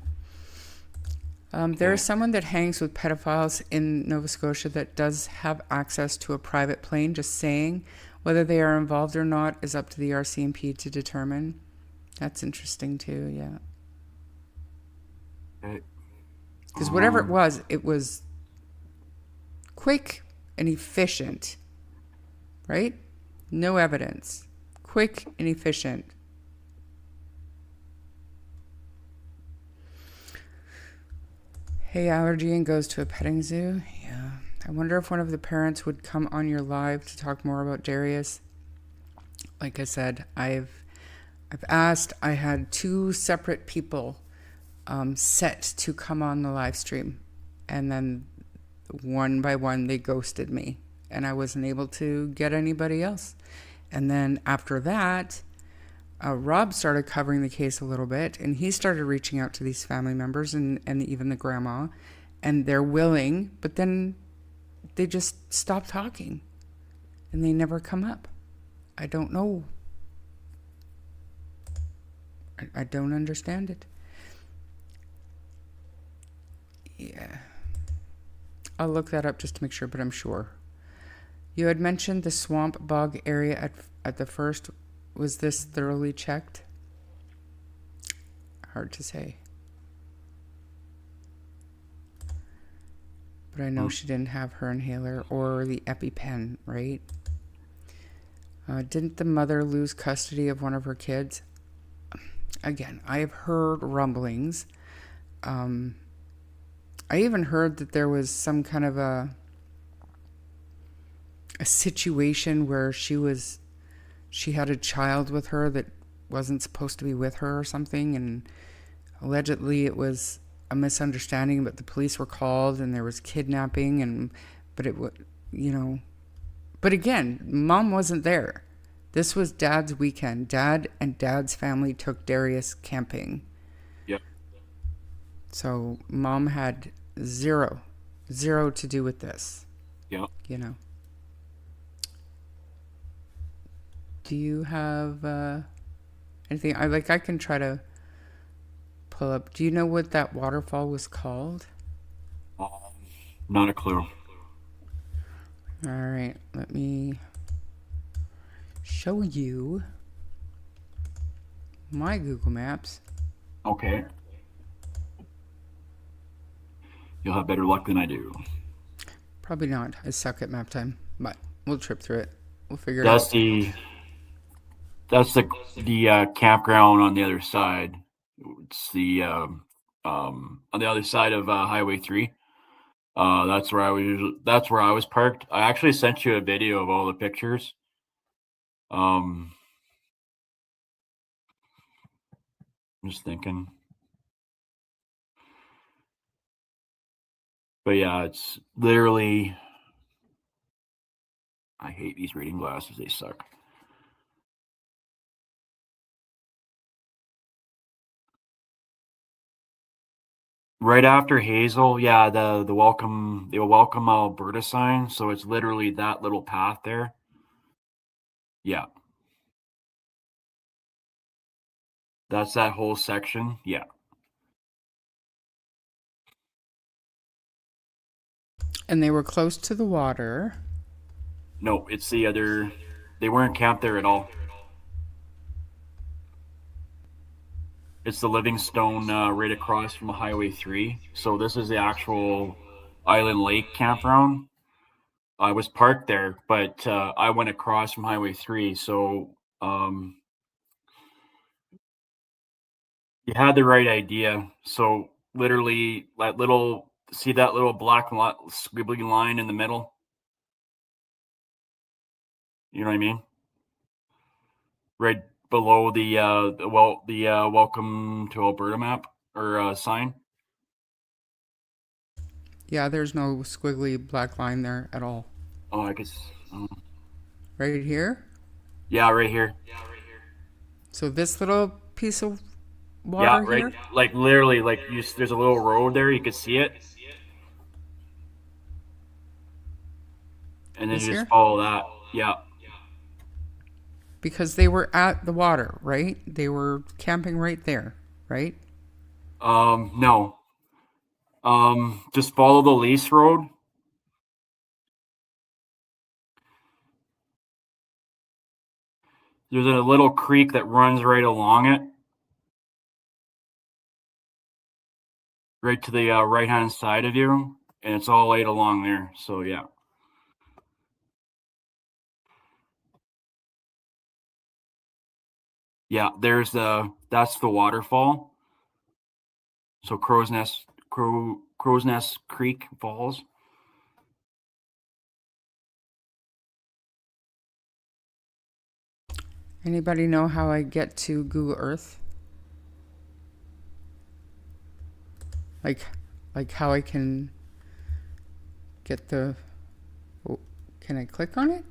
There is someone that hangs with pedophiles in Nova Scotia that does have access to a private plane. Just saying, whether they are involved or not is up to the RCMP to determine. That's interesting too, yeah. Okay. Because whatever it was quick and efficient, right? No evidence. Quick and efficient. Hey, allergy and goes to a petting zoo. Yeah. I wonder if one of the parents would come on your live to talk more about Darius. Like I said, I've asked. I had 2 separate people set to come on the live stream, and then one by one they ghosted me, and I wasn't able to get anybody else. And then after that, Rob started covering the case a little bit, and he started reaching out to these family members and even the grandma, and they're willing, but then they just stop talking and they never come up. I don't know. I don't understand it. Yeah. I'll look that up just to make sure, but I'm sure. You had mentioned the swamp bog area at the first. Was this thoroughly checked? Hard to say. But I know she didn't have her inhaler or the EpiPen, right? Didn't the mother lose custody of one of her kids? Again, I have heard rumblings. I even heard that there was some kind of a situation where she had a child with her that wasn't supposed to be with her or something, and allegedly it was a misunderstanding, but the police were called and there was kidnapping, but it was, but again, mom wasn't there. This was dad's weekend. Dad and dad's family took Darius camping. Yep. So mom had zero to do with this. Yep. Do you have anything? I can try to pull up. Do you know what that waterfall was called? Not a clue. All right, let me show you my Google Maps. Okay. You'll have better luck than I do. Probably not. I suck at map time, but we'll trip through it. We'll figure it out. That's the campground on the other side. It's the on the other side of Highway 3. That's where I was parked. I actually sent you a video of all the pictures. I'm just thinking. But yeah, it's literally, I hate these reading glasses. They suck. Right after Hazel, yeah, the welcome Alberta sign. So it's literally that little path there. Yeah. That's that whole section. Yeah. And they were close to the water. No, it's the other. They weren't camped there at all. It's the Livingstone right across from Highway 3. So this is the actual Island Lake campground. I was parked there, but I went across from Highway 3. So you had the right idea. So literally that little black squibbly line in the middle? You know what I mean? Right below the welcome to Alberta map or sign. Yeah, there's no squiggly black line there at all. Oh, I guess. Right here? Yeah, right here. So this little piece of water here? Like literally, there's a little road there. You could see it. And then you just follow that. Yeah. Because they were at the water, right? They were camping right there, right? No. Just follow the lease road. There's a little creek that runs right along it. Right to the right-hand side of you, and it's all laid along there. So, yeah. Yeah, that's the waterfall. So Crow's Nest Creek Falls. Anybody know how I get to Google Earth? Like how I can get the... Oh, can I click on it?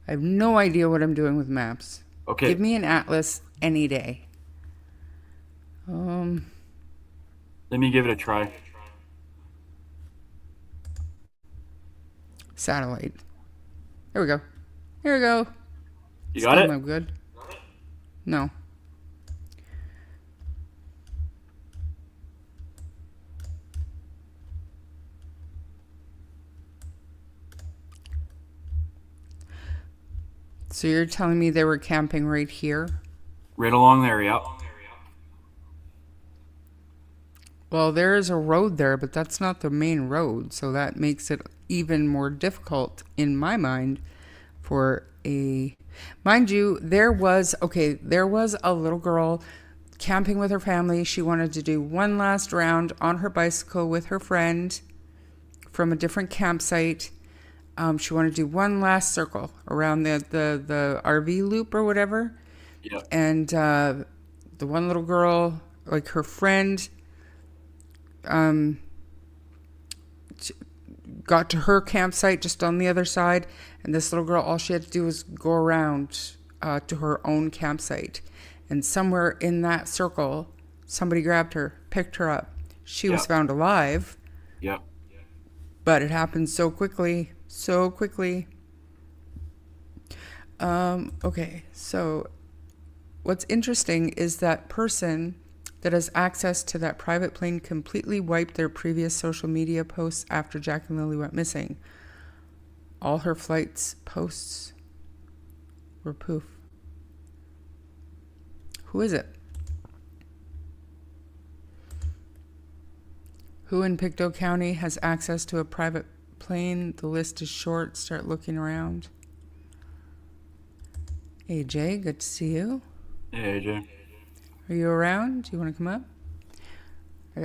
I have no idea what I'm doing with maps. Okay. Give me an atlas any day. Let me give it a try. Satellite. There we go. Here we go. You got Still it? no good. No. So you're telling me they were camping right here? Right along there, yeah. Well, there is a road there, but that's not the main road, so that makes it even more difficult in my mind for a... Mind you, there was a little girl camping with her family. She wanted to do one last round on her bicycle with her friend from a different campsite. She wanted to do one last circle around the RV loop or whatever. Yeah. And the one little girl, like her friend, got to her campsite just on the other side, and this little girl, all she had to do was go around to her own campsite, and somewhere in that circle somebody grabbed her, picked her up. She was found alive. Yeah. But it happened so quickly. Okay, so what's interesting is that person that has access to that private plane completely wiped their previous social media posts after Jack and Lily went missing. All her flights posts were poof. Who is it? Who in Pictou County has access to a private plane? The list is short. Start looking around. AJ, good to see you. Hey, AJ. Are you around? Do you want to come up?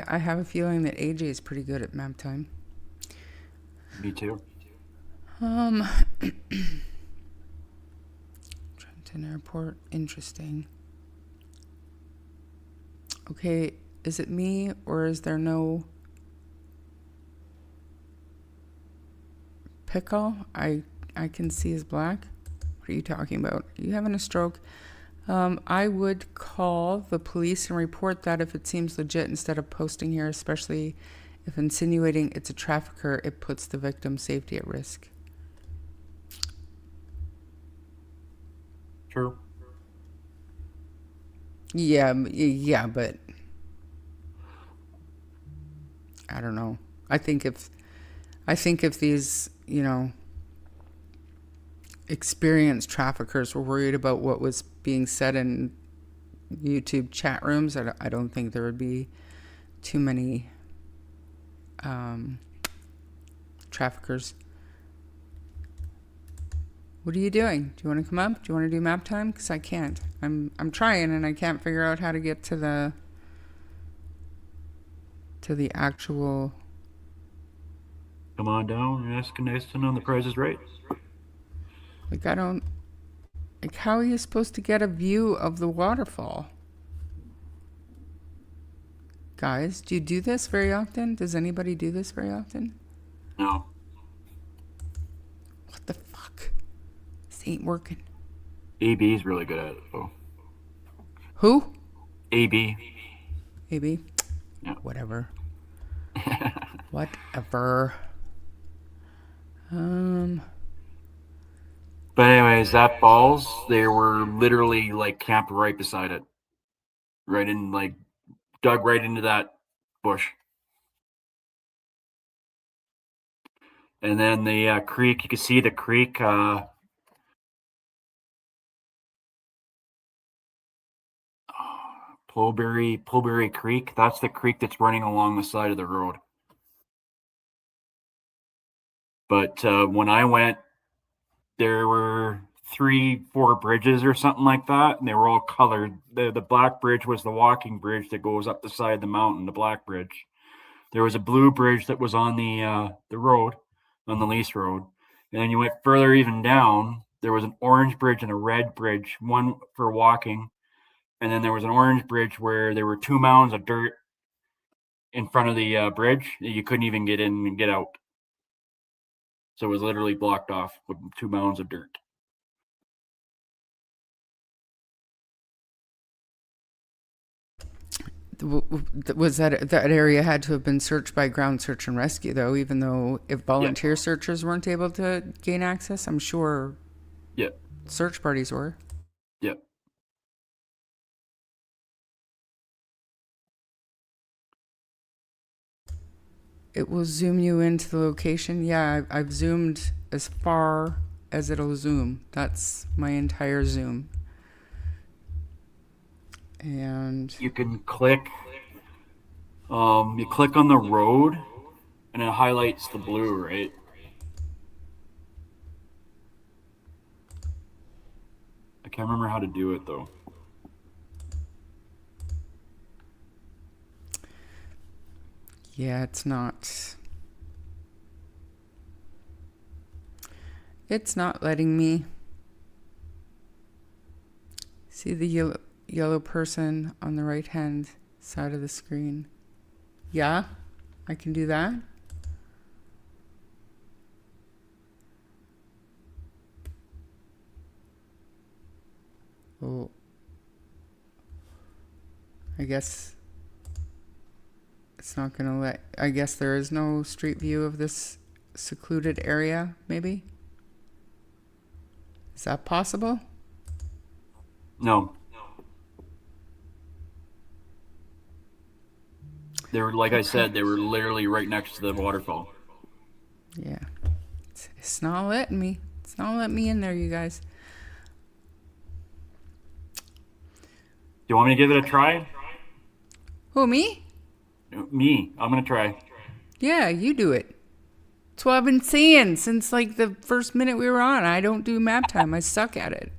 I have a feeling that AJ is pretty good at map time. Me too. Trenton Airport, interesting. Okay, is it me or is there no pickle? I can see is black. What are you talking about? Are you having a stroke? I would call the police and report that if it seems legit instead of posting here, especially if insinuating it's a trafficker, it puts the victim's safety at risk. True. Yeah, but I don't know. I think if these, experienced traffickers were worried about what was being said in YouTube chat rooms, I don't think there would be too many traffickers. What are you doing? Do you want to come up? Do you want to do map time? Because I can't. I'm trying and I can't figure out how to get to the actual... Come on down and ask Nathan on the Price is Right. Like, I don't... Like, how are you supposed to get a view of the waterfall? Guys, do you do this very often? Does anybody do this very often? No. What the fuck? This ain't working. AB is really good at it, though. Who? AB. AB? Yeah. Whatever. Whatever. But anyways, that falls, they were literally like camped right beside it. Right in like dug right into that bush. And then the creek, you can see the creek. Pillsbury Creek. That's the creek that's running along the side of the road. But when I went, there were 3-4 bridges or something like that, and they were all colored. The black bridge was the walking bridge that goes up the side of the mountain, the black bridge. There was a blue bridge that was on the road, on the Lease Road. And then you went further even down, there was an orange bridge and a red bridge, one for walking. And then there was an orange bridge where there were 2 mounds of dirt in front of the bridge that you couldn't even get in and get out. So it was literally blocked off with 2 mounds of dirt. Was that area had to have been searched by ground search and rescue, though, even though if volunteer searchers weren't able to gain access, I'm sure search parties were. Yeah. It will zoom you into the location. Yeah, I've zoomed as far as it'll zoom. That's my entire zoom. And you can click. You click on the road, and it highlights the blue, right? I can't remember how to do it though. yeah, it's not letting me see the yellow person on the right hand side of the screen. Yeah, I can do that. Oh, I guess it's not gonna let. I guess there is no street view of this secluded area, maybe? Is that possible? No. They were, like I said, they were literally right next to the waterfall. Yeah. It's not letting me. It's not letting me in there, you guys. Do you want me to give it a try? Who, me? Me. I'm going to try. Yeah, you do it. That's what I've been saying since like the first minute we were on. I don't do map time. I suck at it.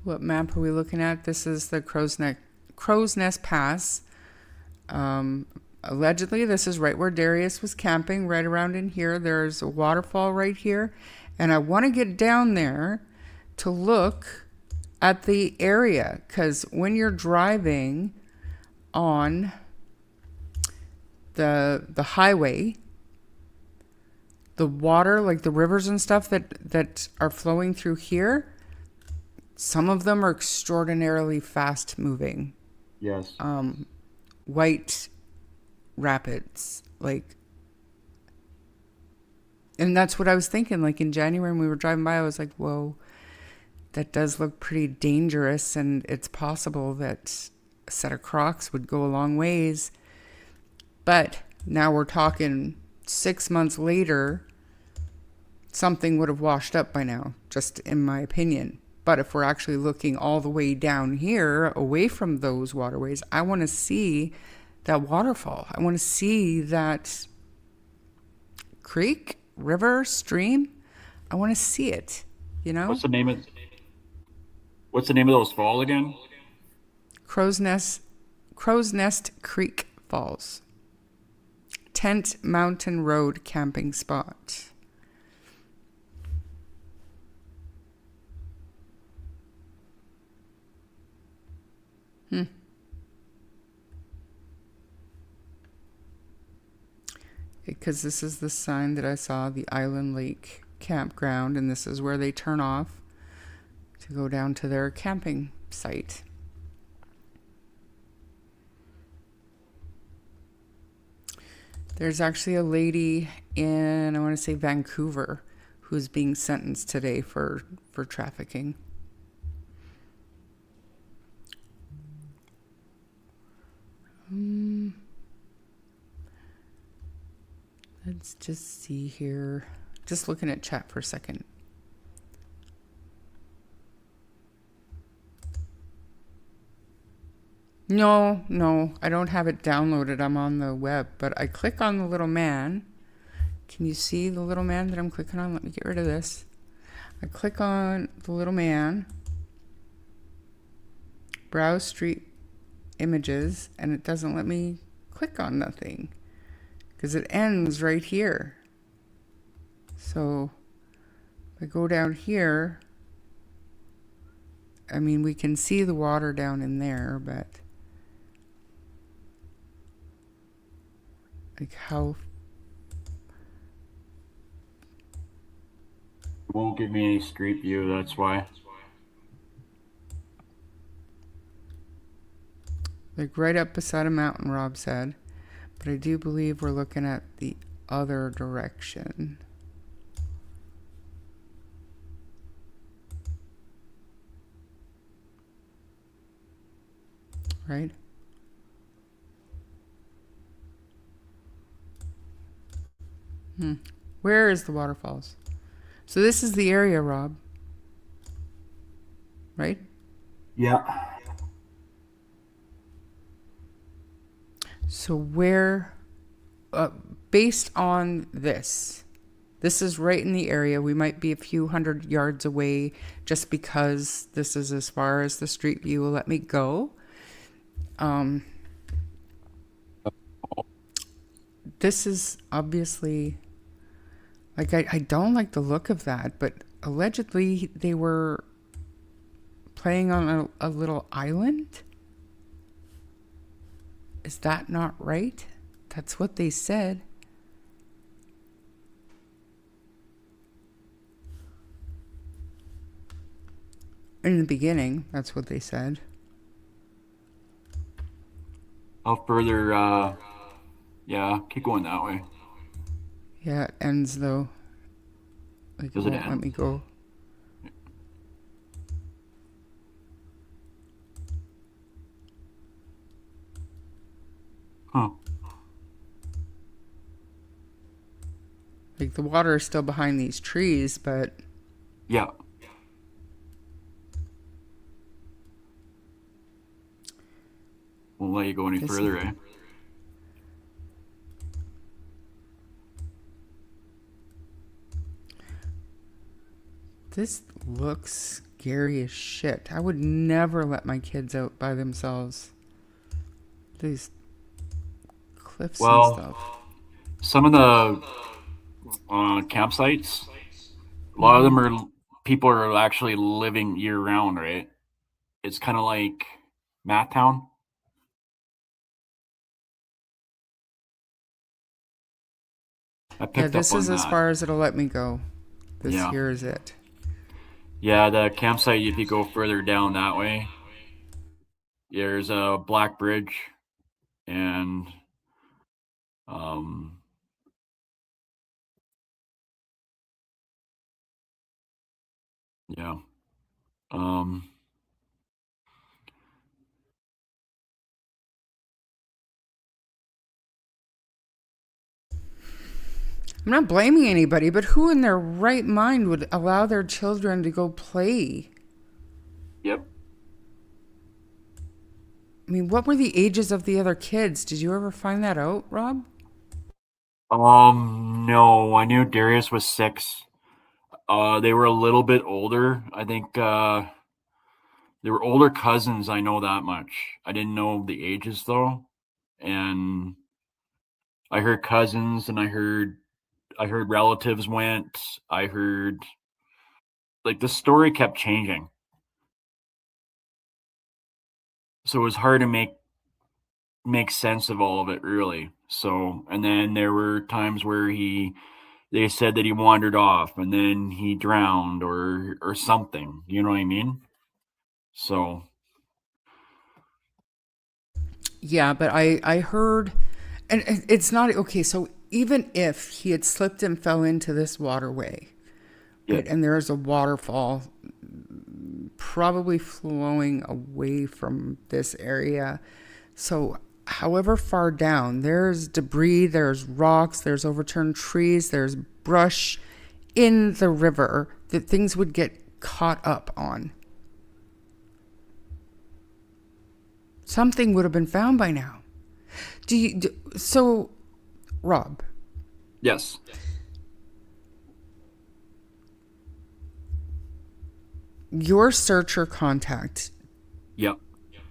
What map are we looking at? This is the Crow's Nest Pass. Allegedly, this is right where Darius was camping, right around in here. There's a waterfall right here. And I want to get down there to look at the area, because when you're driving on the highway, the water, like the rivers and stuff that are flowing through here, some of them are extraordinarily fast moving. Yes. White rapids, like, and that's what I was thinking. Like in January when we were driving by, I was like, whoa, that does look pretty dangerous, and it's possible that a set of Crocs would go a long ways. But now we're talking 6 months later, something would have washed up by now, just in my opinion. But if we're actually looking all the way down here, away from those waterways, I want to see that waterfall. I want to see that creek, river, stream. I want to see it, you know? What's the name of those falls again? Crow's Nest Creek Falls. Tent Mountain Road camping spot. Because this is the sign that I saw, the Island Lake Campground, and this is where they turn off to go down to their camping site. There's actually a lady in, I want to say Vancouver, who's being sentenced today for trafficking. Let's just see here. Just looking at chat for a second. No, I don't have it downloaded. I'm on the web, but I click on the little man. Can you see the little man that I'm clicking on? Let me get rid of this. I click on the little man, browse street images, and it doesn't let me click on nothing because it ends right here. So if I go down here, I mean, we can see the water down in there, but like how... It won't give me any street view, that's why. Like right up beside a mountain, Rob said. But I do believe we're looking at the other direction. Right? Where is the waterfalls? So this is the area, Rob. Right? Yeah. So where, based on this is right in the area. We might be a few hundred yards away just because this is as far as the street view will let me go. This is obviously, like, I don't like the look of that, but allegedly they were playing on a little island. Is that not right? That's what they said. In the beginning, that's what they said. How further, yeah, keep going that way. Yeah, it ends though. Like, Does it it won't end? let me go. Huh. Like, the water is still behind these trees, but Yeah. Won't let you go any This- further, eh? this looks scary as shit. I would never let my kids out by themselves. These cliffs and Well, stuff. some of the campsites, a lot of them are people are actually living year round, right? It's kind of like Math Town. I Yeah, picked this up on is as that. far as it'll let me go. This Yeah. here is it. Yeah, the campsite, if you go further down that way, there's a black bridge and yeah. I'm not blaming anybody, but who in their right mind would allow their children to go play? Yep. I mean, what were the ages of the other kids? Did you ever find that out, Rob? No, I knew Darius was 6. They were a little bit older. I think they were older cousins, I know that much. I didn't know the ages though. And I heard cousins and I heard relatives went. I heard, like, the story kept changing. So it was hard to make sense of all of it, really. So, and then there were times where they said that he wandered off and then he drowned or something. You know what I mean? So, Yeah, but I heard, and it's not okay. So even if he had slipped and fell into this waterway, yeah. right, and there's a waterfall probably flowing away from this area, so however far down, there's debris, there's rocks, there's overturned trees, there's brush in the river that things would get caught up on. Something would have been found by now. So, Rob? Yes. Your searcher contact. Yep.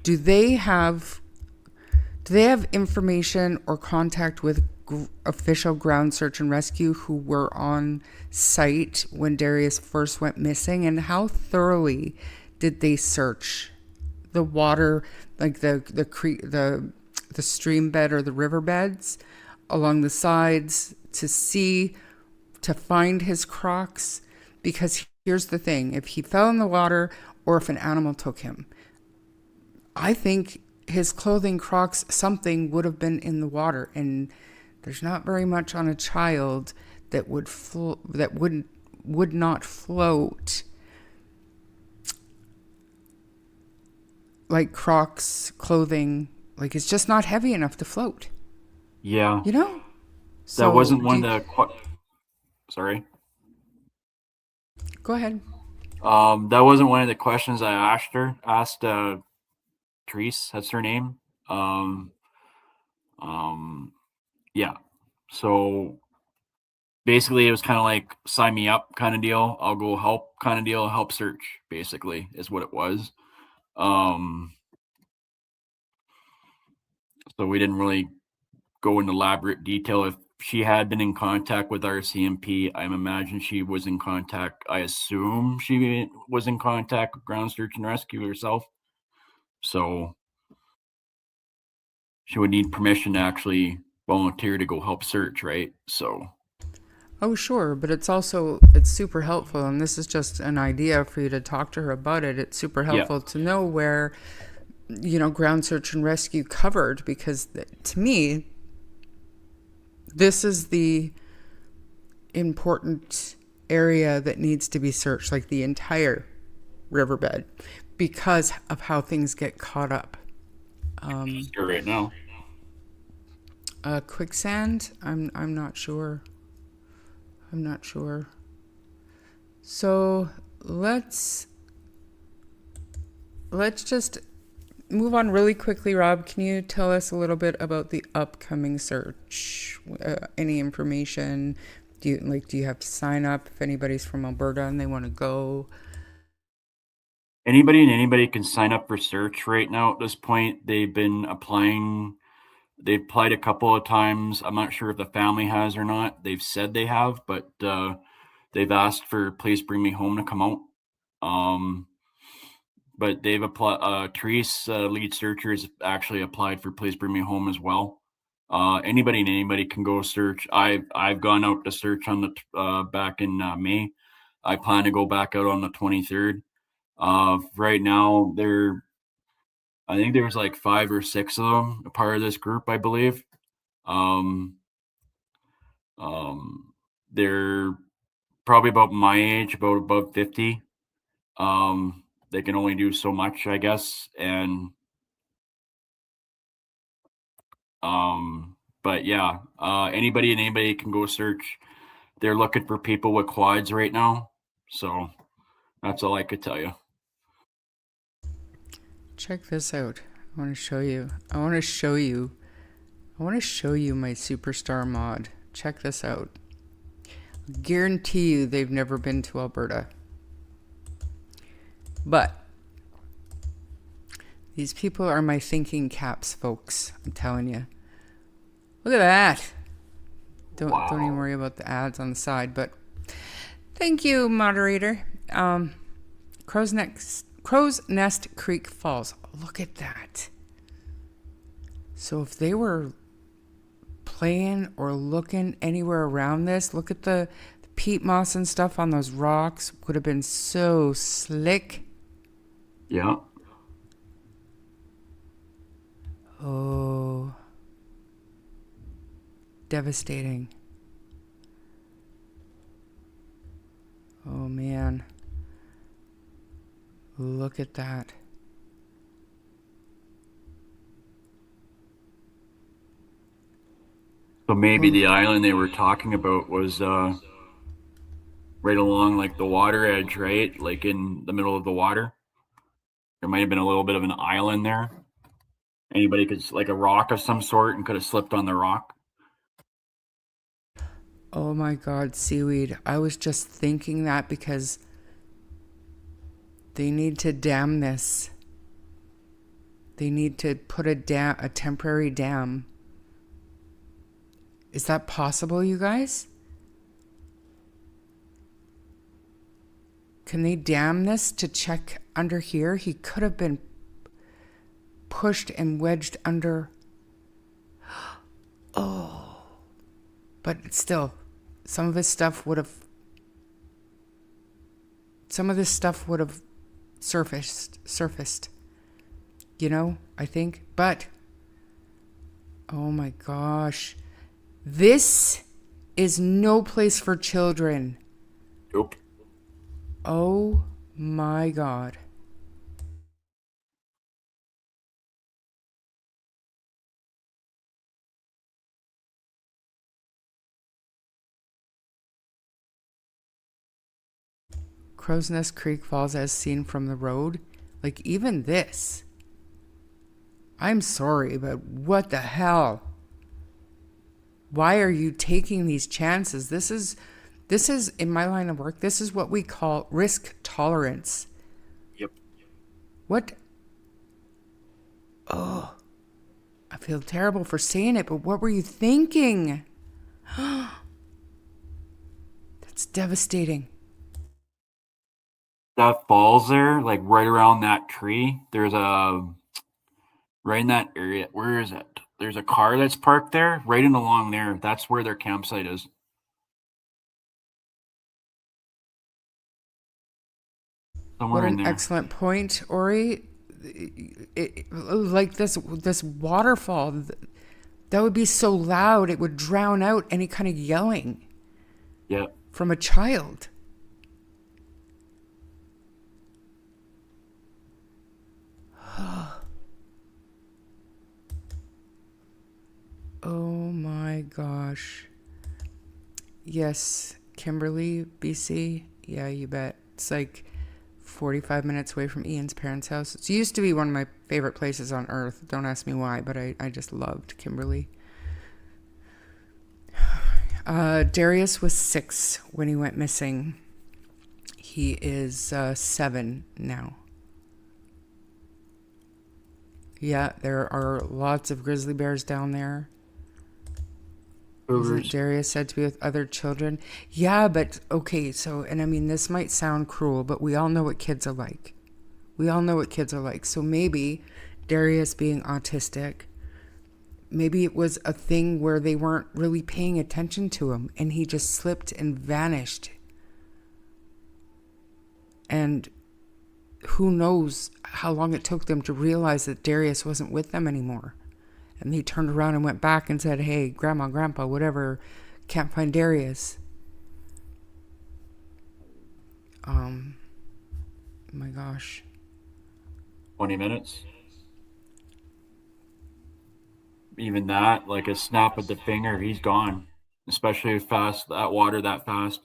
Do they have information or contact with official ground search and rescue who were on site when Darius first went missing? And how thoroughly did they search the water, like the creek, the stream bed or the river beds along the sides to find his Crocs? Because here's the thing, if he fell in the water or if an animal took him, I think his clothing, Crocs, something would have been in the water, and there's not very much on a child that would would not float like Crocs clothing. Like, it's just not heavy enough to float. Yeah. You know? That wasn't one of the... Sorry. Go ahead. That wasn't one of the questions I asked Therese, that's her name. Yeah. So basically it was kind of like sign me up kind of deal. I'll go help kind of deal, help search basically is what it was. So we didn't really go into elaborate detail. If she had been in contact with our CMP, I imagine she was in contact. I assume she was in contact with ground search and rescue herself. So she would need permission to actually volunteer to go help search, right? So. Oh, sure. But it's super helpful. And this is just an idea for you to talk to her about it. It's super helpful to know where, ground search and rescue covered, because to me, this is the important area that needs to be searched, like the entire riverbed, because of how things get caught up. Sure, right now. Quicksand? I'm not sure. So let's just move on really quickly. Rob, can you tell us a little bit about the upcoming search? Any information? Do you have to sign up if anybody's from Alberta and they want to go? Anybody can sign up for search right now at this point. They've been applying. They've applied a couple of times. I'm not sure if the family has or not. They've said they have, but they've asked for Please Bring Me Home to come out. But they've applied. Therese, lead searcher, has actually applied for Please Bring Me Home as well. Anybody can go search. I've gone out to search on the back in May. I plan to go back out on the 23rd. Right now, I think there's like 5 or 6 of them, a part of this group, I believe. They're probably about my age, about above 50. They can only do so much, I guess. And, but yeah, anybody can go search. They're looking for people with quads right now. So that's all I could tell you. Check this out. I want to show you my superstar mod. Check this out. Guarantee you they've never been to Alberta. But these people are my thinking caps, folks. I'm telling you. Look at that. Don't even worry about the ads on the side, but thank you, moderator. Crow's Nest Creek Falls. Look at that. So if they were playing or looking anywhere around this, look at the peat moss and stuff on those rocks. Would have been so slick. Yeah. Oh. Devastating. Oh man. Look at that. So maybe the island they were talking about was right along like the water edge, right? Like in the middle of the water. There might have been a little bit of an island there. Anybody could, like a rock of some sort, and could have slipped on the rock. Oh my God, seaweed. I was just thinking that because they need to dam this. They need to put a temporary dam. Is that possible, you guys? Can they dam this to check under here? He could have been pushed and wedged under. Oh. But still, some of this stuff would have surfaced. You know, I think. But, oh my gosh. This is no place for children. Nope. Oh my God. Crow's Nest Creek Falls as seen from the road. Like even this. I'm sorry, but what the hell? Why are you taking these chances? This is in my line of work, this is what we call risk tolerance. Yep. What? Oh, I feel terrible for saying it, but what were you thinking? That's devastating. That falls there, like right around that tree. There's a, right in that area. Where is it? There's a car that's parked there, right in along there. That's where their campsite is. Somewhere What in an there. excellent point, Ori. Like this waterfall, that would be so loud it would drown out any kind of yelling. Yeah. From a child. Oh my gosh. Yes, Kimberly, BC. Yeah, you bet. It's like 45 minutes away from Ian's parents' house. It used to be one of my favorite places on earth. Don't ask me why, but I just loved Kimberly. Darius was 6 when he went missing. He is 7 now. Yeah, there are lots of grizzly bears down there. Isn't Darius said to be with other children? Yeah, but okay, so, and I mean, this might sound cruel, but we all know what kids are like. So maybe Darius being autistic, maybe it was a thing where they weren't really paying attention to him and he just slipped and vanished. And who knows how long it took them to realize that Darius wasn't with them anymore. And they turned around and went back and said, hey, Grandma, Grandpa, whatever, can't find Darius. My gosh. 20 minutes. Even that, like a snap of the finger, he's gone. Especially fast, that water that fast.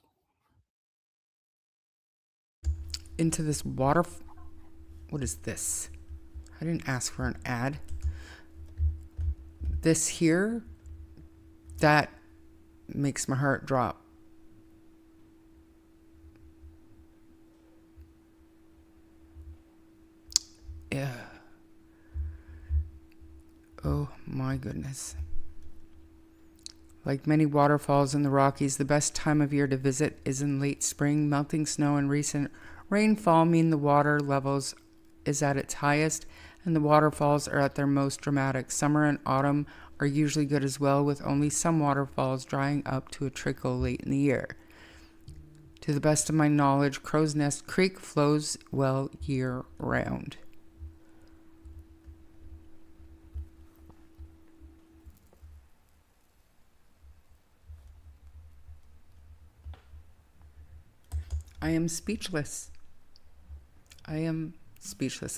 Into this water. What is this? I didn't ask for an ad. This here, that makes my heart drop. Yeah. Oh my goodness. Like many waterfalls in the Rockies, the best time of year to visit is in late spring. Melting snow and recent rainfall mean the water levels is at its highest and the waterfalls are at their most dramatic. Summer and autumn are usually good as well, with only some waterfalls drying up to a trickle late in the year. To the best of my knowledge, Crow's Nest Creek flows well year round. I am speechless.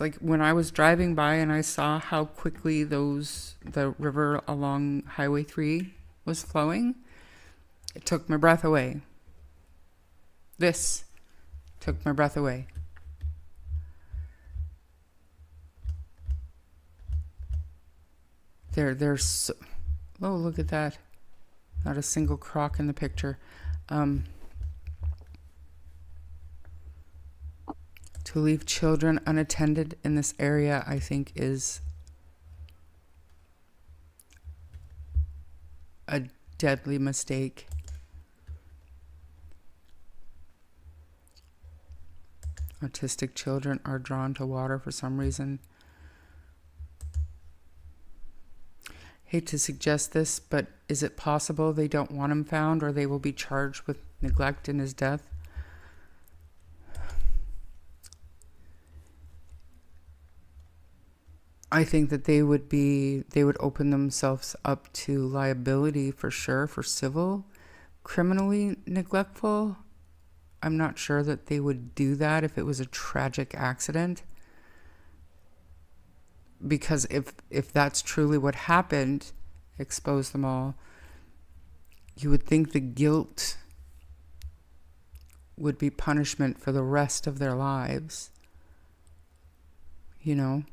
Like when I was driving by and I saw how quickly the river along Highway 3 was flowing, it took my breath away. This took my breath away. There's so, oh, look at that. Not a single crock in the picture. To leave children unattended in this area, I think, is a deadly mistake. Autistic children are drawn to water for some reason. Hate to suggest this, but is it possible they don't want him found, or they will be charged with neglect in his death? I think that they would open themselves up to liability for sure, for civil, criminally neglectful. I'm not sure that they would do that if it was a tragic accident. Because if that's truly what happened, expose them all, you would think the guilt would be punishment for the rest of their lives. You know?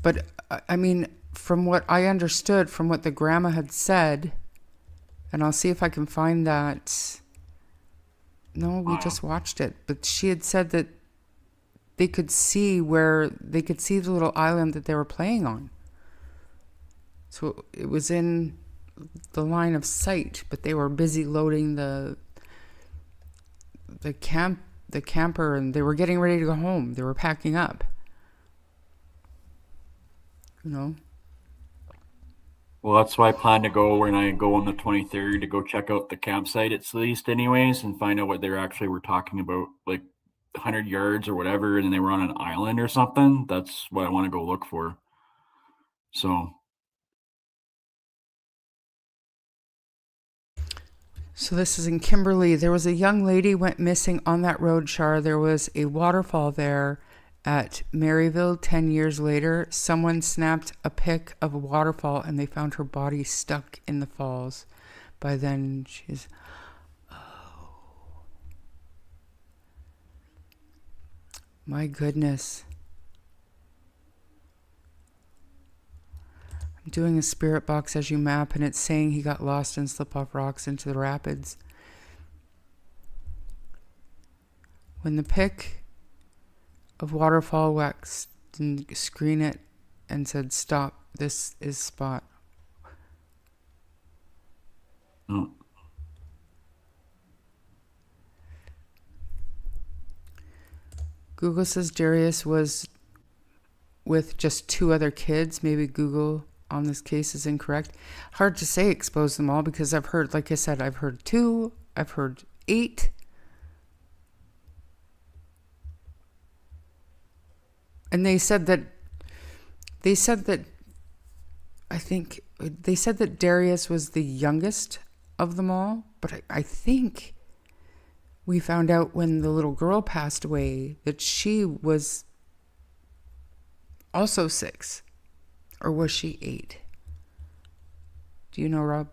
But, I mean, from what I understood, from what the grandma had said, and I'll see if I can find that. No, we just watched it. But she had said that they could see the little island that they were playing on. So it was in the line of sight, but they were busy loading the camper, and they were getting ready to go home. They were packing up. You know? Well, that's why I plan to go when I go on the 23rd to go check out the campsite at least anyways and find out what they actually were talking about, like 100 yards or whatever, and they were on an island or something. That's what I want to go look for. So this is in Kimberley. There was a young lady went missing on that road, Char. There was a waterfall there at Maryville 10 years later. Someone snapped a pic of a waterfall and they found her body stuck in the falls. By then, she's... My goodness. I'm doing a spirit box as you map, and it's saying he got lost and slipped off rocks into the rapids. When the pic of waterfall waxed and screen it and said, "Stop, this is spot." oh. Google says Darius was with just 2 other kids. Maybe Google on this case is incorrect. Hard to say expose them all, because I've heard, like I said, I've heard 2, I've heard 8. And they said that Darius was the youngest of them all, but I think we found out when the little girl passed away that she was also 6. Or was she 8? Do you know, Rob?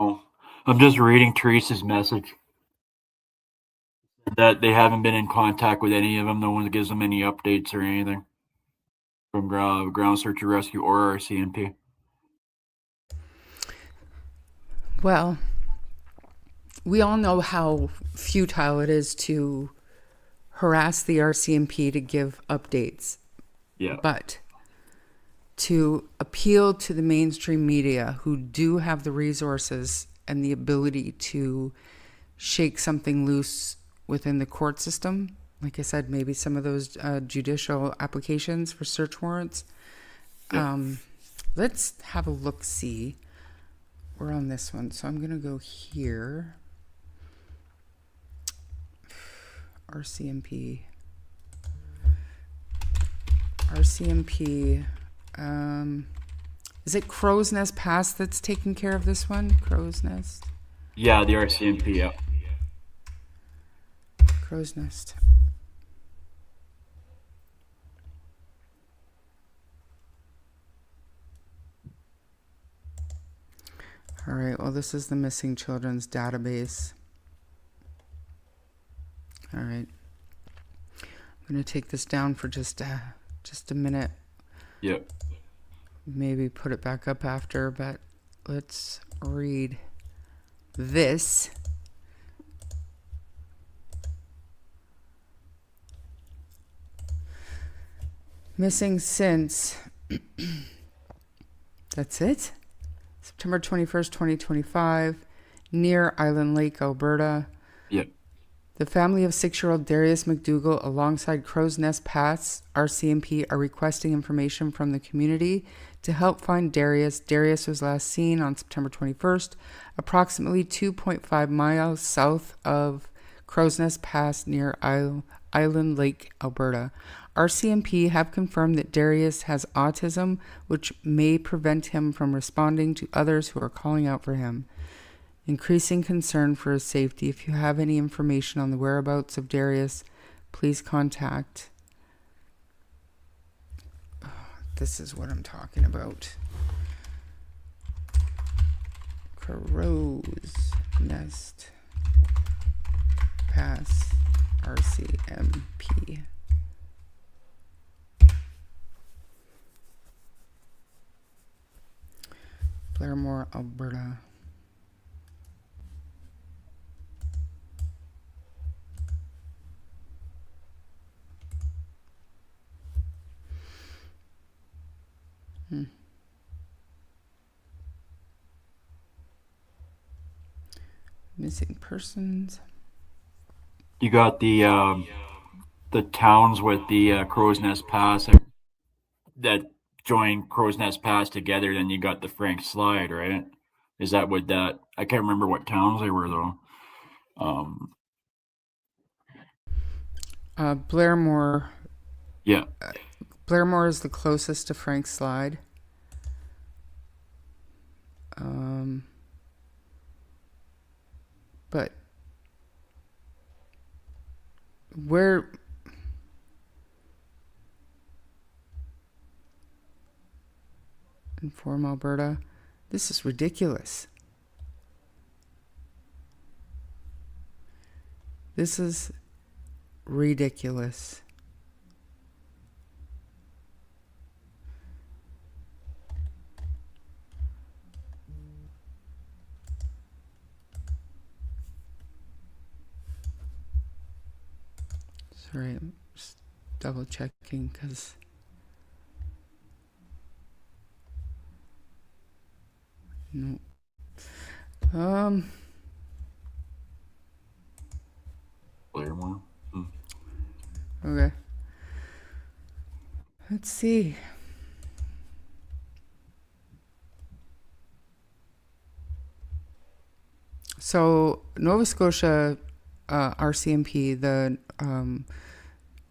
Oh, I'm just reading Teresa's message that they haven't been in contact with any of them. No one gives them any updates or anything from Ground Search and Rescue or RCMP. Well, we all know how futile it is to harass the RCMP to give updates. Yeah. But to appeal to the mainstream media, who do have the resources and the ability to shake something loose within the court system, like I said, maybe some of those judicial applications for search warrants. Yeah. Let's have a look-see. We're on this one, so I'm going to go here. RCMP. Is it Crow's Nest Pass that's taking care of this one? Crow's Nest? Yeah, the RCMP, yeah. Crow's Nest. All right, well, this is the missing children's database. All right. I'm going to take this down for just a minute. Yep. Maybe put it back up after, but let's read this. Missing since, that's it? September 21st, 2025, near Island Lake, Alberta. Yep. The family of 6-year-old Darius MacDougall alongside Crow's Nest Paths, RCMP, are requesting information from the community to help find Darius. Darius was last seen on September 21st, approximately 2.5 miles south of Crow's Nest Pass near Island Lake, Alberta. RCMP have confirmed that Darius has autism, which may prevent him from responding to others who are calling out for him. Increasing concern for his safety. If you have any information on the whereabouts of Darius, please contact. Oh, this is what I'm talking about. Crow's Nest Pass, RCMP. Blairmore, Alberta. Missing persons. You got the towns with the Crow's Nest Pass that join Crow's Nest Pass together. Then you got the Frank Slide, right? Is that what that? I can't remember what towns they were though. Blairmore. Yeah. Blairmore is the closest to Frank Slide. But where Inform Alberta, this is ridiculous. This is ridiculous. Sorry, I'm just double checking because no. Blairmore. Okay. Let's see. So Nova Scotia RCMP, the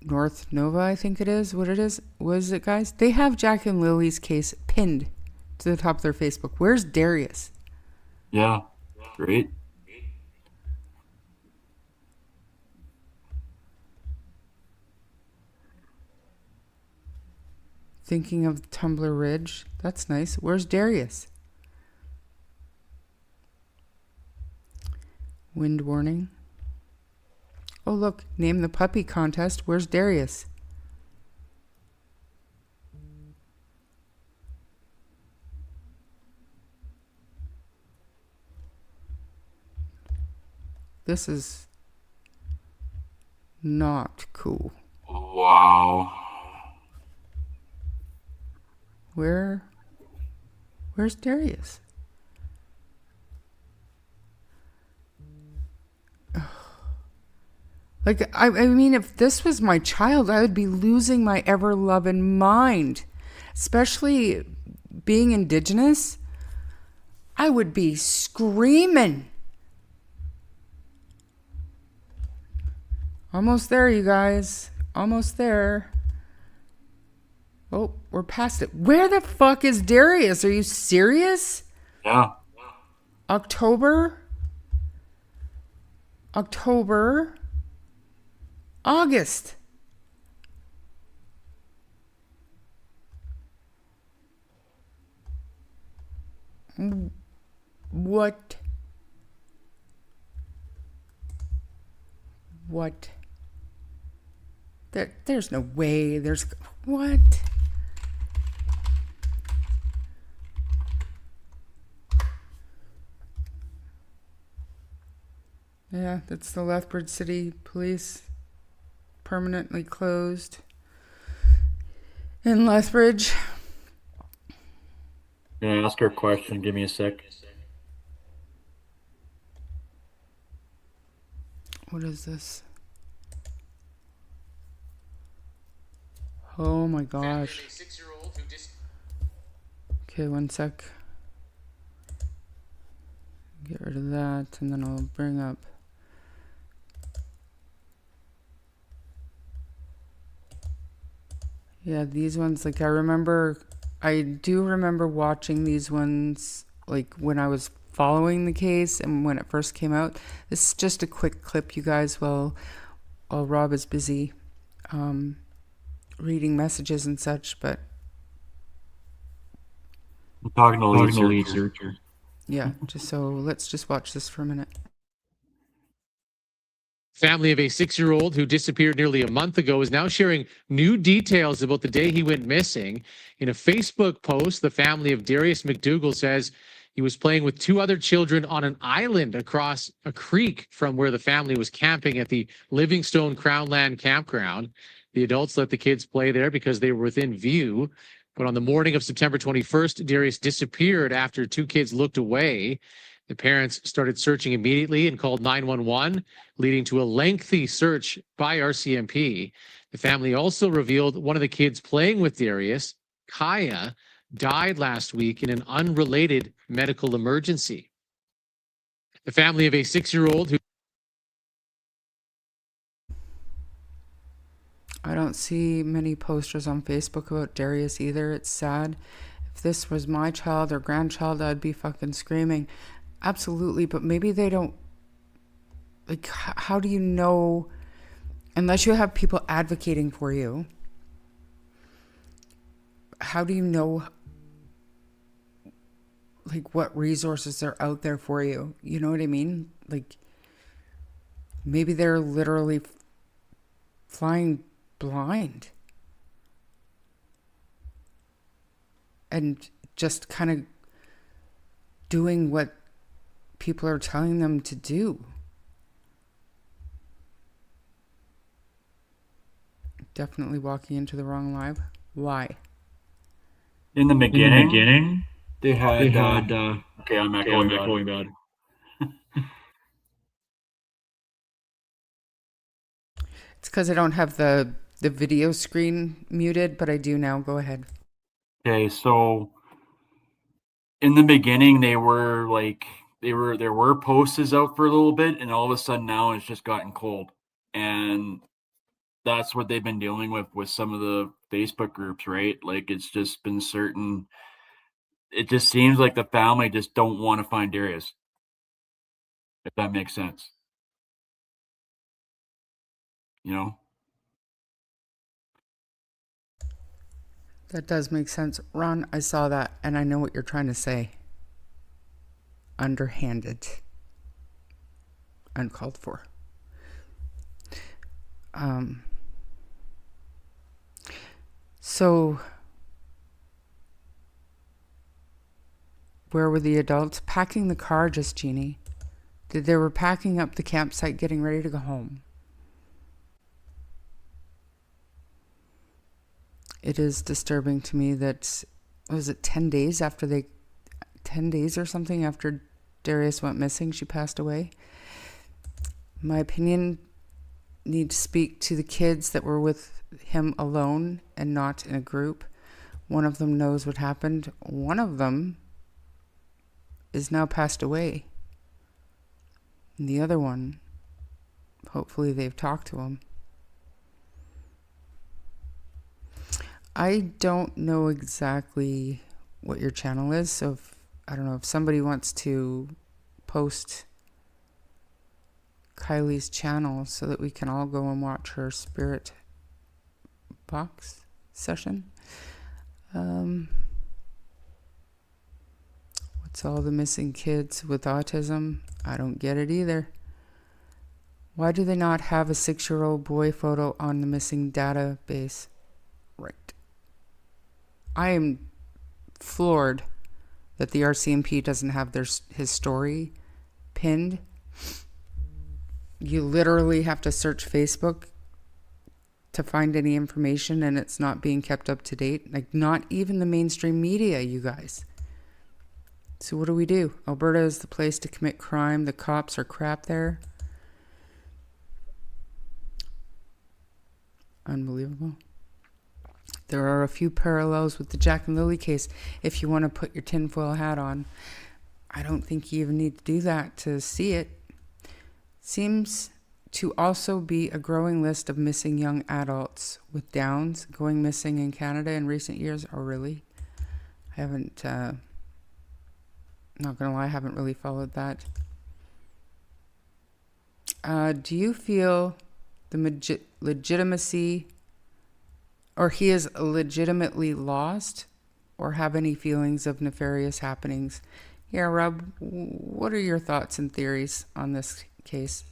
North Nova, I think it is. What it is? Was it, guys? They have Jack and Lily's case pinned to the top of their Facebook. Where's Darius? Yeah. Great. Thinking of Tumbler Ridge. That's nice. Where's Darius? Wind warning. Oh, look. Name the puppy contest. Where's Darius? This is not cool. Wow. Where's Darius? Like, I mean, if this was my child, I would be losing my ever-loving mind. Especially being Indigenous, I would be screaming. Almost there, you guys. Almost there. Oh, we're past it. Where the fuck is Darius? Are you serious? Yeah. October, August. What? There's no way. What? Yeah, that's the Lethbridge City Police permanently closed in Lethbridge. Can I ask her a question? Give me a sec. What is this? Oh my gosh. Okay, one sec. Get rid of that, and then I'll bring up. Yeah, these ones, like I do remember watching these ones, like when I was following the case and when it first came out. This is just a quick clip, you guys, while Rob is busy reading messages and such, but I'm talking to the lead searcher. yeah, let's just watch this for a minute. Family of a 6-year-old who disappeared nearly a month ago is now sharing new details about the day he went missing. In a Facebook post, the family of Darius MacDougall says he was playing with 2 other children on an island across a creek from where the family was camping at the Livingstone Crownland campground. The adults let the kids play there because they were within view. But on the morning of September 21st, Darius disappeared after 2 kids looked away. The parents started searching immediately and called 911, leading to a lengthy search by RCMP. The family also revealed one of the kids playing with Darius, Kaya, died last week in an unrelated medical emergency. The family of a 6-year-old who... I don't see many posters on Facebook about Darius either. It's sad. If this was my child or grandchild, I'd be fucking screaming. Absolutely, but maybe they don't, like, how do you know, unless you have people advocating for you, how do you know, like, what resources are out there for you? You know what I mean? Like, maybe they're literally flying blind and just kind of doing what people are telling them to do. Definitely walking into the wrong live. Why? In the beginning, they had okay, I'm echoing bad. It's because I don't have the video screen muted, but I do now. Go ahead. Okay, so in the beginning, there were posters out for a little bit, and all of a sudden now it's just gotten cold, and that's what they've been dealing with some of the Facebook groups, right? Like, it's just been certain. It just seems like the family just don't want to find Darius, if that makes sense. You know? That does make sense. Ron, I saw that, and I know what you're trying to say. Underhanded. Uncalled for. So, where were the adults? Packing the car, just Jeannie. They were packing up the campsite, getting ready to go home. It is disturbing to me that, was it 10 days after 10 days or something after Darius went missing, she passed away? My opinion, need to speak to the kids that were with him alone and not in a group. One of them knows what happened. One of them is now passed away. And the other one, hopefully they've talked to him. I don't know exactly what your channel is, so I don't know if somebody wants to post Kylie's channel so that we can all go and watch her spirit box session. What It's all the missing kids with autism. I don't get it either. Why do they not have a 6-year-old boy photo on the missing database? Right. I am floored that the RCMP doesn't have his story pinned. You literally have to search Facebook to find any information, and it's not being kept up to date. Like, not even the mainstream media, you guys. So what do? Alberta is the place to commit crime. The cops are crap there. Unbelievable. There are a few parallels with the Jack and Lily case if you want to put your tinfoil hat on. I don't think you even need to do that to see it. Seems to also be a growing list of missing young adults with Downs going missing in Canada in recent years. Oh, really? I haven't, not gonna lie, I haven't really followed that. Do you feel the legitimacy, or he is legitimately lost, or have any feelings of nefarious happenings? Yeah, Rob, what are your thoughts and theories on this case?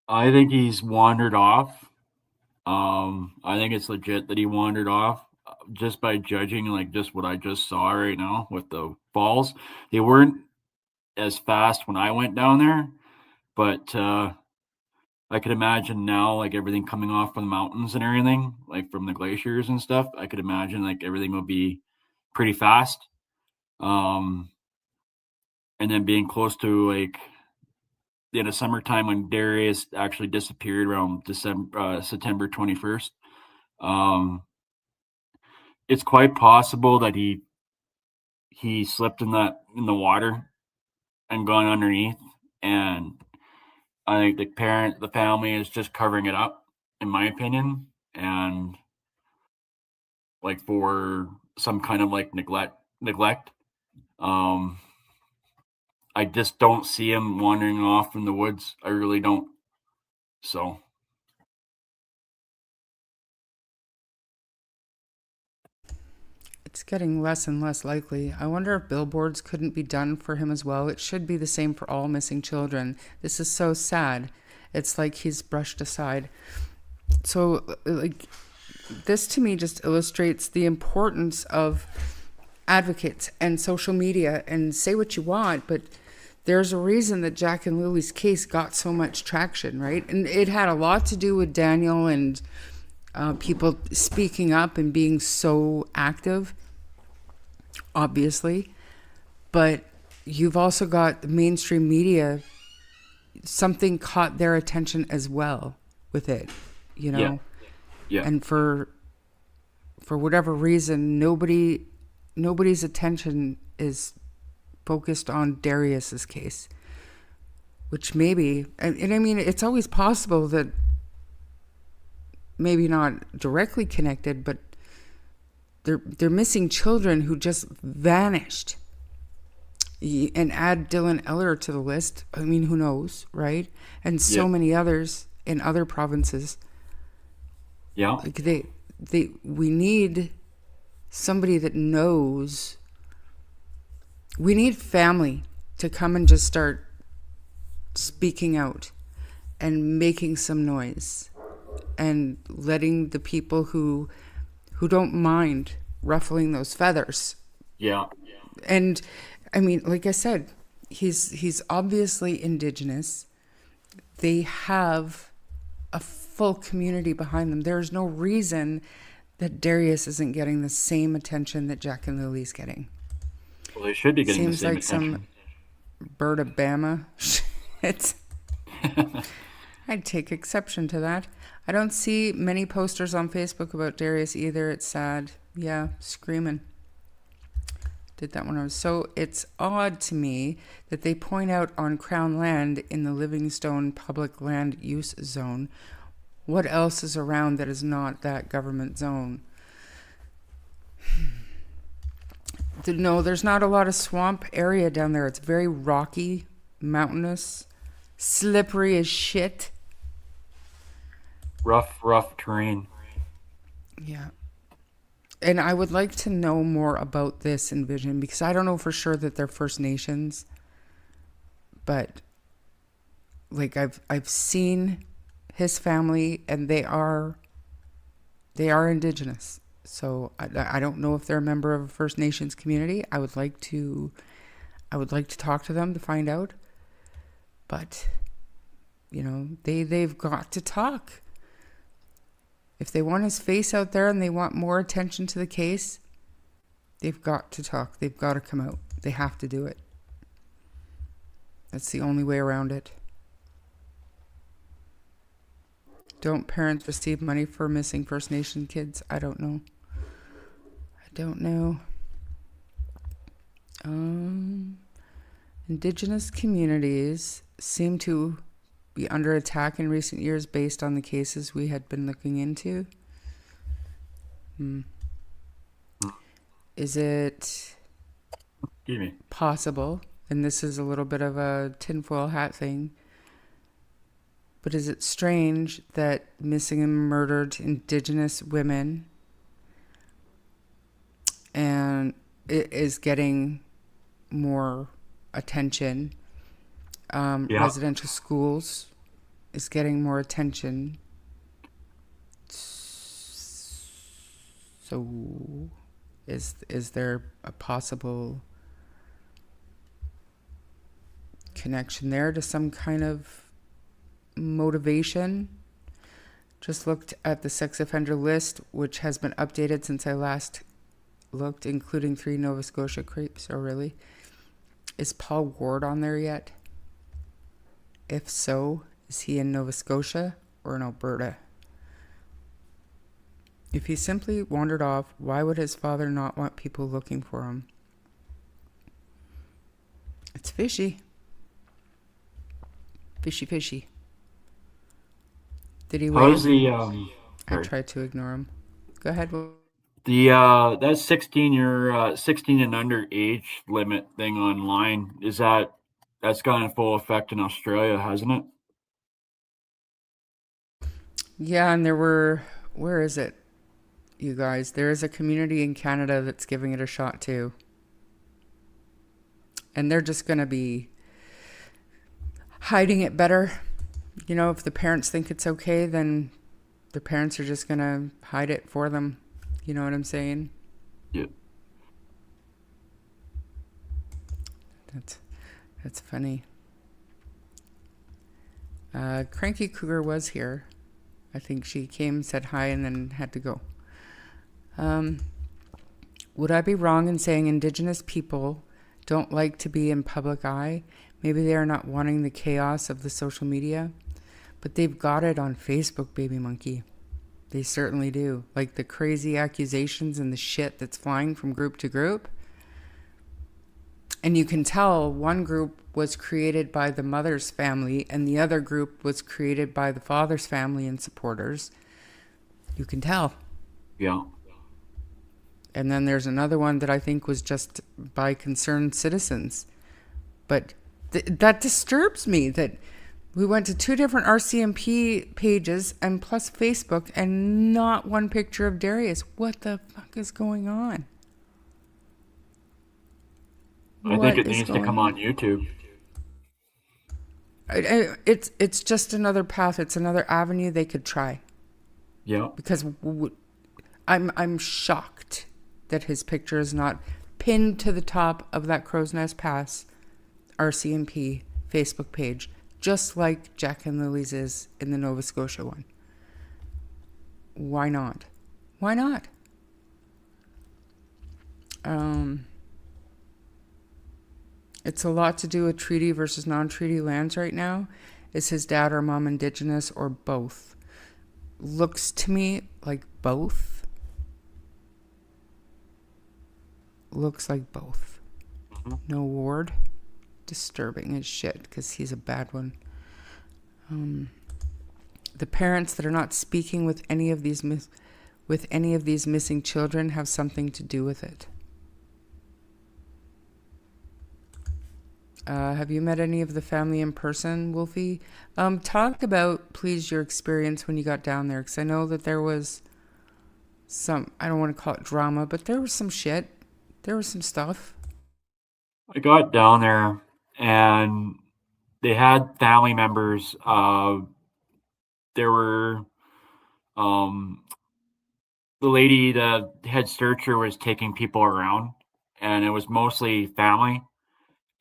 I think he's wandered off. I think it's legit that he wandered off just by judging like just what I just saw right now with the falls. They weren't as fast when I went down there, but I could imagine now like everything coming off from the mountains and everything, like from the glaciers and stuff. I could imagine like everything will be pretty fast. And then being close to like the end of summertime when Darius actually disappeared around September 21st. It's quite possible that he slipped in the water and gone underneath, and I think the family is just covering it up, in my opinion, and like for some kind of like neglect. I just don't see him wandering off in the woods. I really don't. So. It's getting less and less likely. I wonder if billboards couldn't be done for him as well. It should be the same for all missing children. This is so sad. It's like he's brushed aside. So, like, this to me just illustrates the importance of advocates and social media. And say what you want, but there's a reason that Jack and Lily's case got so much traction, right? And it had a lot to do with Daniel and people speaking up and being so active, obviously. But you've also got the mainstream media. Something caught their attention as well with it, you know? Yeah. And for whatever reason, nobody's attention is focused on Darius's case, which maybe, and I mean, it's always possible that maybe not directly connected, but they're missing children who just vanished. And add Dylan Eller to the list. I mean, who knows, right? And so many others in other provinces. Yeah. Like we need somebody that knows. We need family to come and just start speaking out and making some noise and letting the people who don't mind ruffling those feathers. Yeah. And I mean, like I said, he's obviously Indigenous. They have a full community behind them. There's no reason that Darius isn't getting the same attention that Jack and Lily's getting. Well, they should be getting Seems the same like attention. some bird of Bama shit. I'd take exception to that. I don't see many posters on Facebook about Darius either. It's sad. Yeah, screaming. Did that one. So it's odd to me that they point out on Crown land in the Livingstone Public Land Use Zone. What else is around that is not that government zone? No, there's not a lot of swamp area down there. It's very rocky, mountainous, slippery as shit. Rough terrain. Yeah. And I would like to know more about this Envision, because I don't know for sure that they're First Nations, but like I've seen his family, and they are Indigenous. So I don't know if they're a member of a First Nations community. I would like to talk to them to find out. But you know, they've got to talk. If they want his face out there and they want more attention to the case, they've got to talk. They've got to come out. They have to do it. That's the only way around it. Don't parents receive money for missing First Nation kids? I don't know. Indigenous communities seem to be under attack in recent years based on the cases we had been looking into. Is it possible, and this is a little bit of a tinfoil hat thing, but is it strange that missing and murdered Indigenous women and it is getting more attention? Residential schools is getting more attention. So is there a possible connection there to some kind of motivation? Just looked at the sex offender list, which has been updated since I last looked, including 3 Nova Scotia creeps. Oh, really? Is Paul Ward on there yet? If so, is he in Nova Scotia or in Alberta? If he simply wandered off, why would his father not want people looking for him? It's fishy. Fishy. Did he wait? How's the I tried to ignore him. Go ahead. that 16 and under age limit thing online, that's gone in full effect in Australia, hasn't it? Yeah, and where is it, you guys? There is a community in Canada that's giving it a shot too. And they're just going to be hiding it better. You know, if the parents think it's okay, then the parents are just going to hide it for them. You know what I'm saying? Yeah. That's funny. Cranky Cougar was here. I think she came, said hi, and then had to go. Would I be wrong in saying Indigenous people don't like to be in public eye? Maybe they are not wanting the chaos of the social media, but they've got it on Facebook, baby monkey. They certainly do. Like the crazy accusations and the shit that's flying from group to group. And you can tell one group was created by the mother's family and the other group was created by the father's family and supporters. You can tell. Yeah. And then there's another one that I think was just by concerned citizens. But that disturbs me that we went to 2 different RCMP pages and plus Facebook and not one picture of Darius. What the fuck is going on? I think it needs to come on YouTube. It's just another path. It's another avenue they could try. Yeah. Because I'm shocked that his picture is not pinned to the top of that Crow's Nest Pass RCMP Facebook page, just like Jack and Lily's is in the Nova Scotia one. Why not? Why not? It's a lot to do with treaty versus non-treaty lands right now. Is his dad or mom Indigenous or both? Looks to me like both. Looks like both. No Ward. Disturbing as shit because he's a bad one. The parents that are not speaking with any of these missing children have something to do with it. Have you met any of the family in person, Wolfie? Talk about, please, your experience when you got down there, because I know that there was I don't want to call it drama, but there was some shit. There was some stuff. I got down there and they had family members. There were um, the lady, the head searcher, was taking people around, and it was mostly family.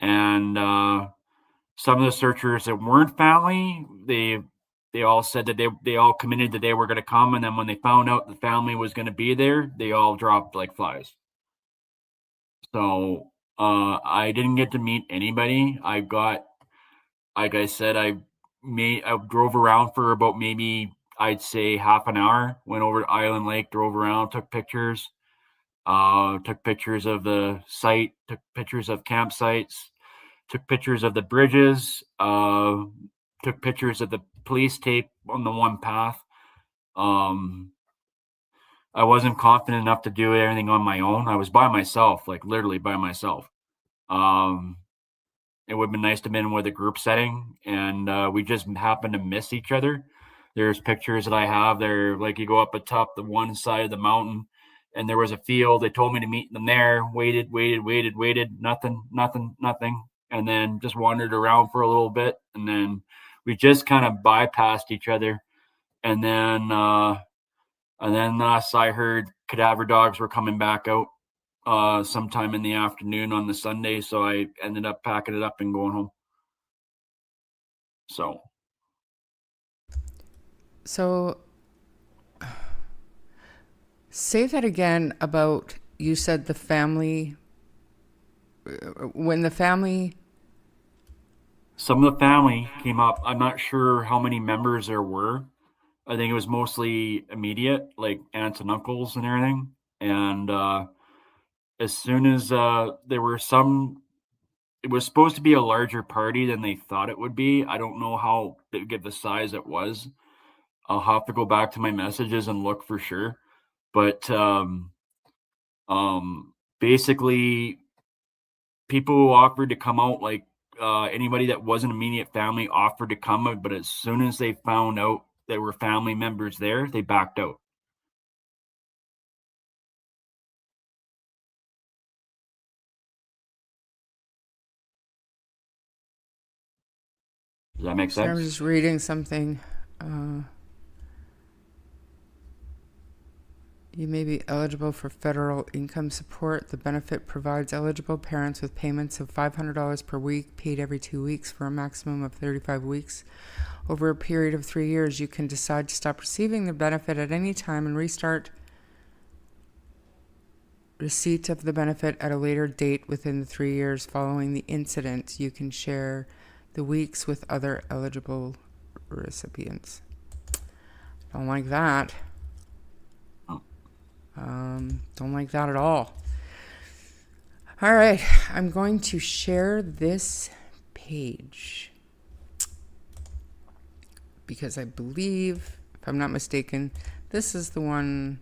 And some of the searchers that weren't family, they all said that they all committed that they were going to come, and then when they found out the family was going to be there, they all dropped like flies. So I didn't get to meet anybody. I got, like I said, I drove around for about maybe I'd say half an hour. Went over to Island Lake, drove around, took pictures of the site, took pictures of campsites, took pictures of the bridges, took pictures of the police tape on the one path. I wasn't confident enough to do everything on my own. I was by myself, like literally by myself. It would have been nice to have been with a group setting, and we just happened to miss each other. There's pictures that I have there, like you go up atop the one side of the mountain, and there was a field. They told me to meet them there. Waited, nothing, and then just wandered around for a little bit, and then we just kind of bypassed each other, and then last I heard, cadaver dogs were coming back out sometime in the afternoon on the Sunday, so I ended up packing it up and going home. So say that again about, you said the family, when the family... Some of the family came up. I'm not sure how many members there were. I think it was mostly immediate, like aunts and uncles and everything. And as soon as there were some, it was supposed to be a larger party than they thought it would be. I don't know how big the size it was. I'll have to go back to my messages and look for sure. But basically, people who offered to come out, like anybody that wasn't immediate family offered to come, but as soon as they found out there were family members there, they backed out. Does that make sense? I'm just reading something. You may be eligible for federal income support. The benefit provides eligible parents with payments of $500 per week, paid every 2 weeks for a maximum of 35 weeks. Over a period of 3 years, you can decide to stop receiving the benefit at any time and restart receipt of the benefit at a later date within the 3 years following the incident. You can share the weeks with other eligible recipients. Don't like that. Don't like that at all. All right, I'm going to share this page because I believe, if I'm not mistaken, this is the one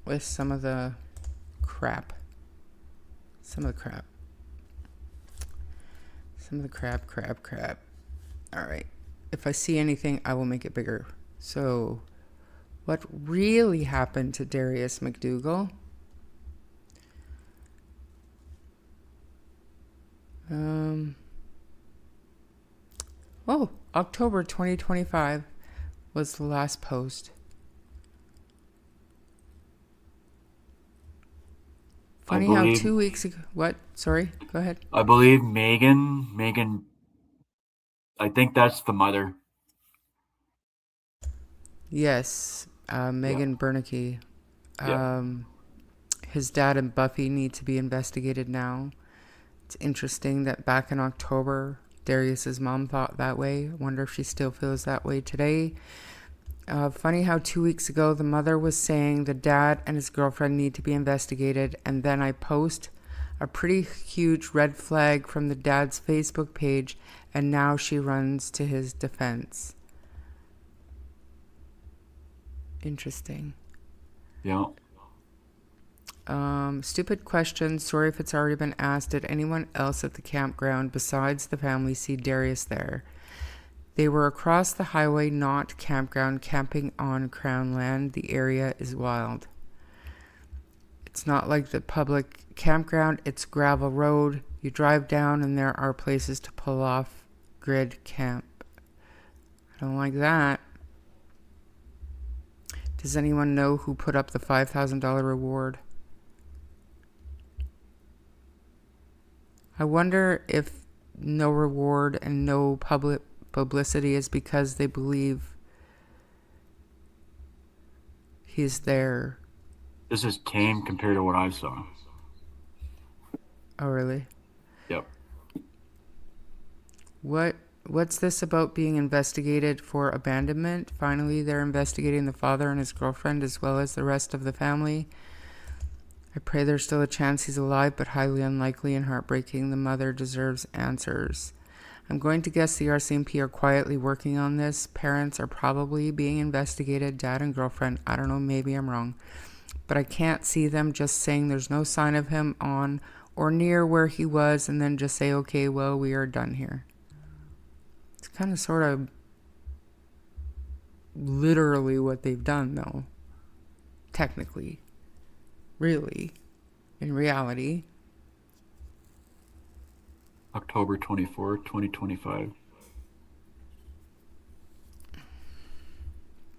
with some of the crap. Crap. All right. If I see anything, I will make it bigger. So, what really happened to Darius MacDougall? October 2025 was the last post. Funny how 2 weeks ago... What? Sorry, go ahead. I believe Megan, I think that's the mother. Yes, Megan Bernanke. Yeah. His dad and Buffy need to be investigated now. It's interesting that back in October, Darius's mom thought that way. I wonder if she still feels that way today. Funny how 2 weeks ago the mother was saying the dad and his girlfriend need to be investigated, and then I post a pretty huge red flag from the dad's Facebook page, and now she runs to his defense. Interesting. Yeah. Stupid question. Sorry if it's already been asked. Did anyone else at the campground besides the family see Darius there? They were across the highway, not campground, camping on Crown land. The area is wild. It's not like the public campground, it's gravel road. You drive down and there are places to pull off grid camp. I don't like that. Does anyone know who put up the $5,000 reward? I wonder if no reward and no public publicity is because they believe he's there. This is tame compared to what I saw. Oh, really? Yep. What's this about being investigated for abandonment? Finally, they're investigating the father and his girlfriend as well as the rest of the family. I pray there's still a chance he's alive, but highly unlikely and heartbreaking. The mother deserves answers. I'm going to guess the RCMP are quietly working on this. Parents are probably being investigated, dad and girlfriend. I don't know, maybe I'm wrong. But I can't see them just saying there's no sign of him on or near where he was and then just say, okay, well, we are done here. It's kind of sort of literally what they've done, though. Technically. Really. In reality. October 24, 2025.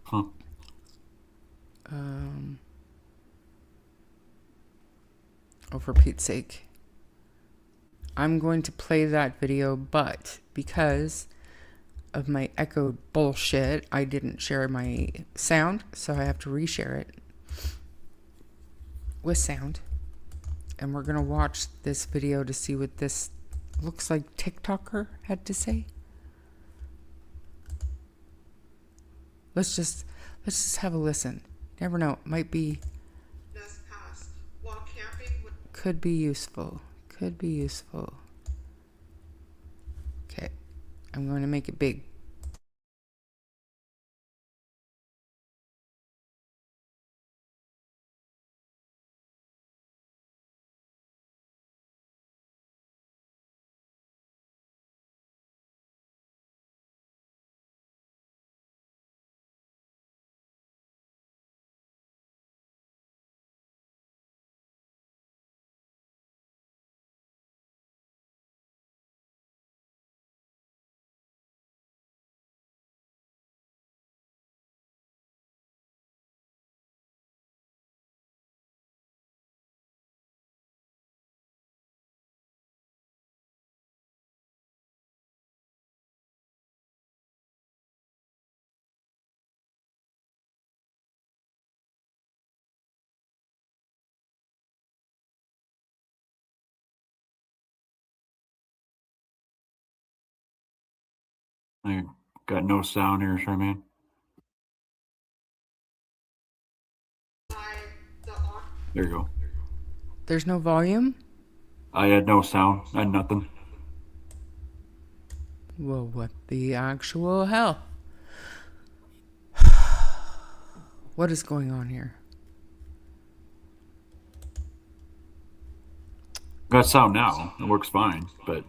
Huh. Oh, for Pete's sake. I'm going to play that video, but because of my echo bullshit, I didn't share my sound, so I have to reshare it with sound. And we're gonna watch this video to see what this looks like TikToker had to say. Let's just have a listen. Never know, it might be could be useful. Could be useful. Okay. I'm going to make it big. I got no sound here, Sharmain. There you go. There's no volume? I had no sound. I had nothing. Well, what the actual hell? What is going on here? Got sound now. It works fine, but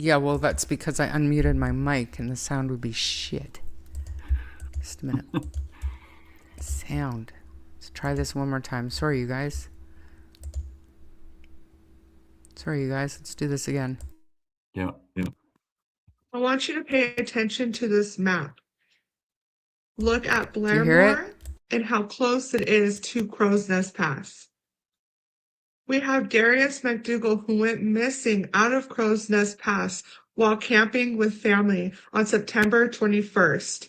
Yeah, well, that's because I unmuted my mic and the sound would be shit. Just a minute. Sound. Let's try this one more time. Sorry, you guys. Let's do this again. yeah. I want you to pay attention to this map. Look at Do you hear Blairmore and how close it is to Crow's Nest Pass. We have Darius MacDougall, who went missing out of Crow's Nest Pass while camping with family on September 21st.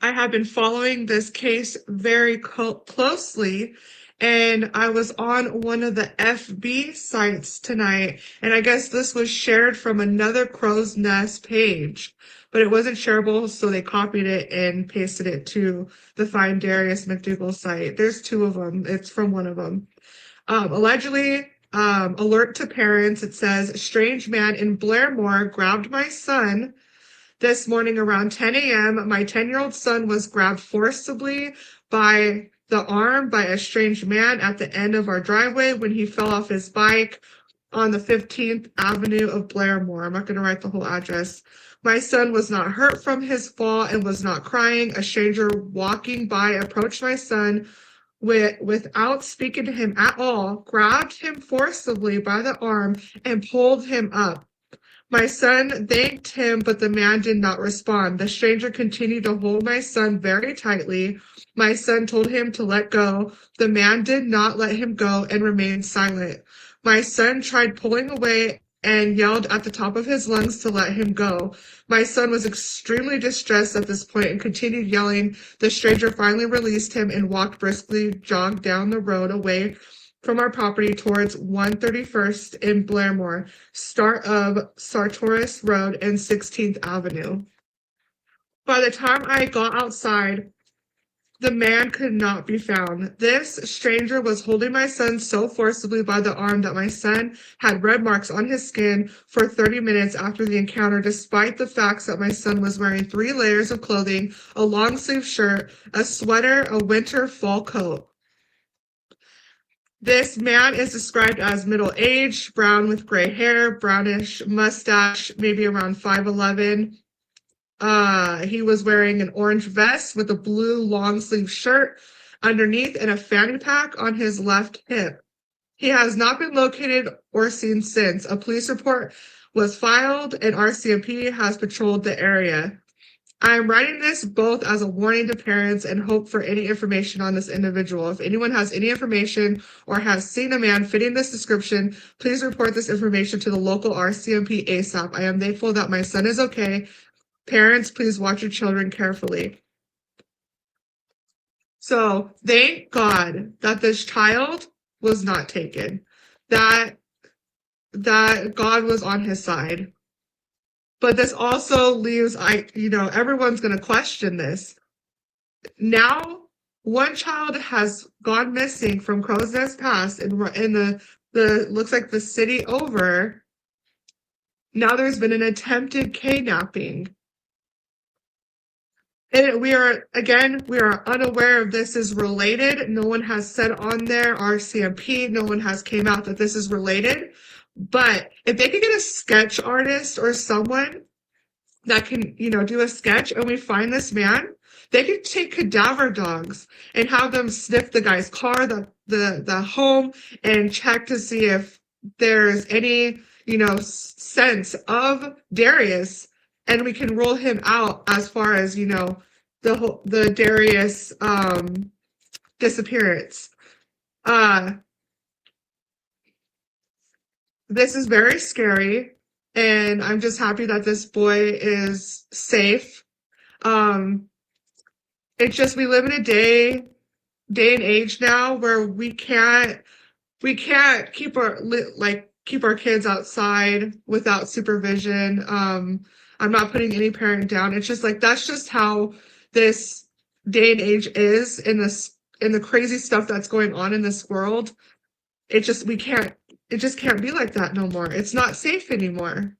I have been following this case very closely, and I was on one of the FB sites tonight, and I guess this was shared from another Crow's Nest page, but it wasn't shareable, so they copied it and pasted it to the Find Darius MacDougall site. There's two of them. It's from one of them. Allegedly, alert to parents, it says, strange man in Blairmore grabbed my son this morning around 10 a.m. My 10-year-old son was grabbed forcibly by the arm by a strange man at the end of our driveway when he fell off his bike. on the 15th Avenue of Blairmore. I'm not going to write the whole address. My son was not hurt from his fall and was not crying. A stranger walking by approached my son without speaking to him at all, grabbed him forcibly by the arm and pulled him up. My son thanked him, but the man did not respond. The stranger continued to hold my son very tightly. My son told him to let go. The man did not let him go and remained silent. My son tried pulling away and yelled at the top of his lungs to let him go. My son was extremely distressed at this point and continued yelling. The stranger finally released him and walked briskly, jogged down the road away from our property towards 131st in Blairmore, start of Sartoris Road and 16th Avenue. By the time I got outside, the man could not be found. This stranger was holding my son so forcibly by the arm that my son had red marks on his skin for 30 minutes after the encounter, despite the facts that my son was wearing 3 layers of clothing, a long sleeve shirt, a sweater, a winter fall coat. This man is described as middle-aged, brown with gray hair, brownish mustache, maybe around 5'11". He was wearing an orange vest with a blue long-sleeve shirt underneath and a fanny pack on his left hip. He has not been located or seen since. A police report was filed and RCMP has patrolled the area. I am writing this both as a warning to parents and hope for any information on this individual. If anyone has any information or has seen a man fitting this description, please report this information to the local RCMP ASAP. I am thankful that my son is okay. Parents, please watch your children carefully. So thank God that this child was not taken, that God was on his side. But this also leaves, everyone's going to question this. Now, one child has gone missing from Crow's Nest Pass in the looks like the city over. Now there's been an attempted kidnapping. And we are unaware if this is related. No one has said on there, RCMP, no one has came out that this is related. But if they could get a sketch artist or someone that can, do a sketch and we find this man, they could take cadaver dogs and have them sniff the guy's car, the home, and check to see if there's any, sense of Darius, and we can rule him out as far as, the Darius disappearance. This is very scary, and I'm just happy that this boy is safe. It's just we live in a day and age now where we can't keep our kids outside without supervision. I'm not putting any parent down. It's just that's just how this day and age is in the crazy stuff that's going on in this world. It just can't be like that no more. It's not safe anymore.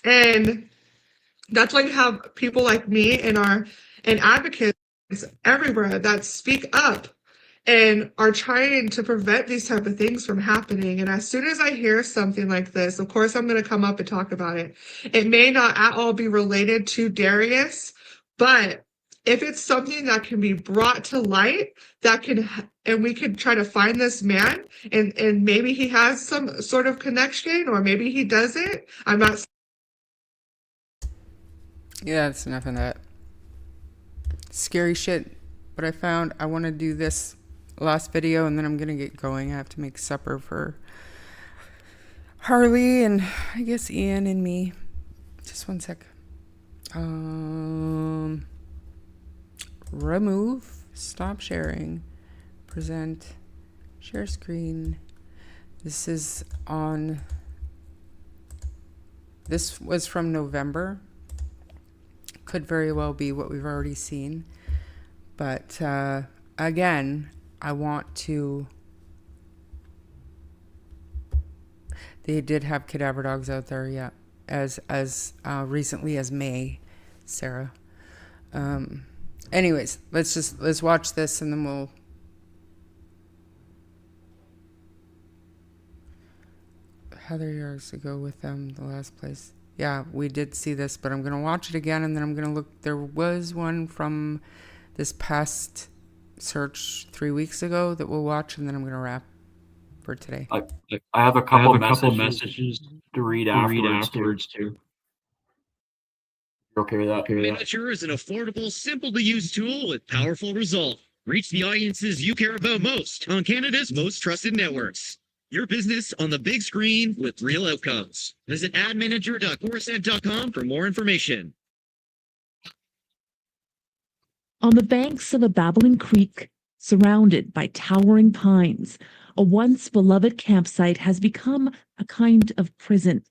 And that's why you have people like me and advocates everywhere that speak up and are trying to prevent these type of things from happening. And as soon as I hear something like this, of course, I'm going to come up and talk about it. It may not at all be related to Darius, but if it's something that can be brought to light, and we can try to find this man, and maybe he has some sort of connection, or maybe he doesn't. I'm not. Yeah, that's enough of that. Scary shit. But I found I want to do this last video, and then I'm gonna get going. I have to make supper for Harley and I guess Ian and me. Just one sec. Remove, stop sharing, present, share screen. This was from November. Could very well be what we've already seen. But again, I want to. They did have cadaver dogs out there, yeah, as recently as May, Sarah. Anyways, let's watch this and then we'll. Heather years ago with them, the last place. Yeah, we did see this, but I'm going to watch it again, and then I'm going to look. There was one from this past search 3 weeks ago that we'll watch, and then I'm going to wrap for today. I have a couple messages to read afterwards too. You're okay with that? Miniature is an affordable, simple to use tool with powerful results. Reach the audiences you care about most on Canada's most trusted networks. Your business on the big screen with real outcomes. Visit admanager.coruscant.com for more information. On the banks of a babbling creek, surrounded by towering pines, a once beloved campsite has become a kind of prison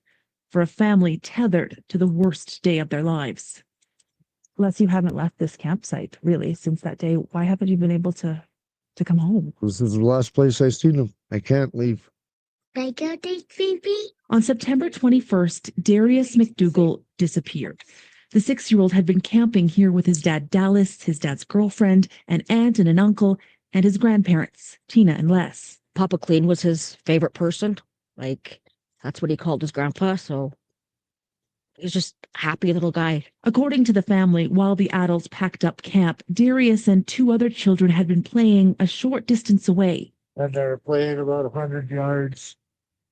for a family tethered to the worst day of their lives. Les, you haven't left this campsite, really, since that day. Why haven't you been able to come home? This is the last place I seen him. I can't leave. On September 21st, Darius MacDougall disappeared. The 6-year-old had been camping here with his dad Dallas, his dad's girlfriend, an aunt and an uncle, and his grandparents, Tina and Les. Papa Clean was his favorite person. Like, that's what he called his grandpa, so he's just a happy little guy. According to the family, while the adults packed up camp, Darius and 2 other children had been playing a short distance away. And they're playing about 100 yards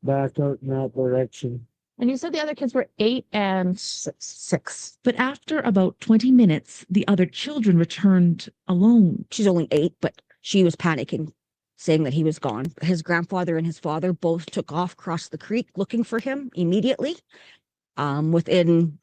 back out in that direction. And you said the other kids were 8 and 6. But after about 20 minutes, the other children returned alone. She's only 8, but she was panicking, saying that he was gone. His grandfather and his father both took off across the creek looking for him immediately. Within,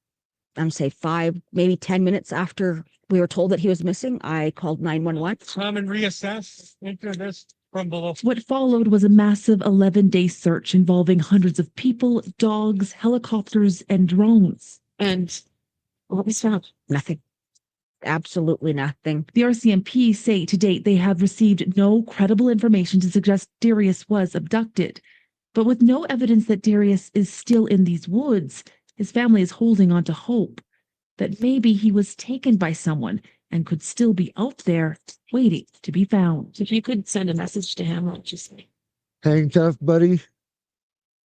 say 5, maybe 10 minutes after we were told that he was missing, I called 911. Come and reassess into this from below. What followed was a massive 11-day search involving hundreds of people, dogs, helicopters, and drones. And what was found? Nothing. Absolutely nothing. The RCMP say to date they have received no credible information to suggest Darius was abducted. But with no evidence that Darius is still in these woods, his family is holding on to hope that maybe he was taken by someone and could still be out there waiting to be found. If you could send a message to him, what would you say? Hang tough, buddy.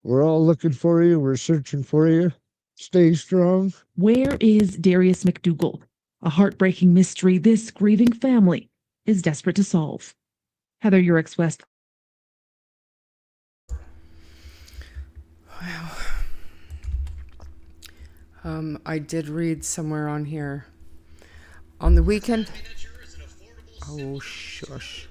We're all looking for you. We're searching for you. Stay strong. Where is Darius MacDougall? A heartbreaking mystery this grieving family is desperate to solve. Heather Urix West. Wow. I did read somewhere on here. On the weekend... Oh, shush.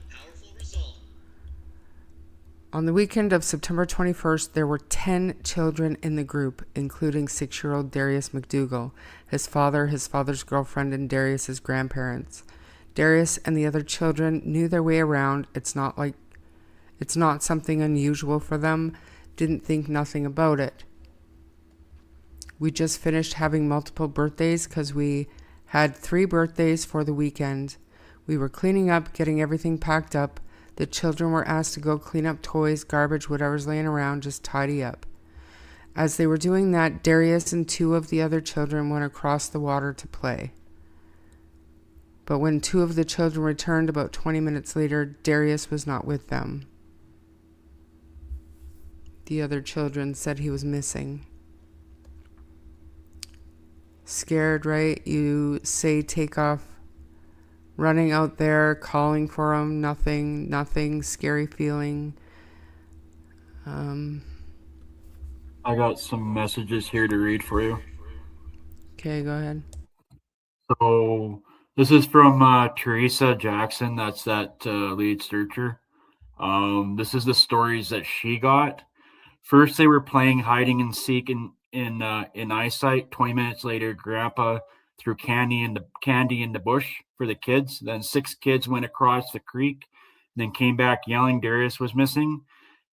On the weekend of September 21st, there were 10 children in the group, including 6-year-old Darius MacDougall, his father, his father's girlfriend, and Darius's grandparents. Darius and the other children knew their way around. It's not something unusual for them. Didn't think nothing about it. We just finished having multiple birthdays because we had 3 birthdays for the weekend. We were cleaning up, getting everything packed up. The children were asked to go clean up toys, garbage, whatever's laying around, just tidy up. As they were doing that, Darius and 2 of the other children went across the water to play. But when 2 of the children returned about 20 minutes later, Darius was not with them. The other children said he was missing. Scared, right? You say take off running out there, calling for him, nothing, scary feeling. I got some messages here to read for you. Okay, go ahead. So this is from Teresa Jackson. That's that lead searcher. This is the stories that she got. First, they were playing hiding and seek in eyesight. 20 minutes later, Grandpa threw candy in the bush for the kids. Then 6 kids went across the creek, then came back yelling Darius was missing.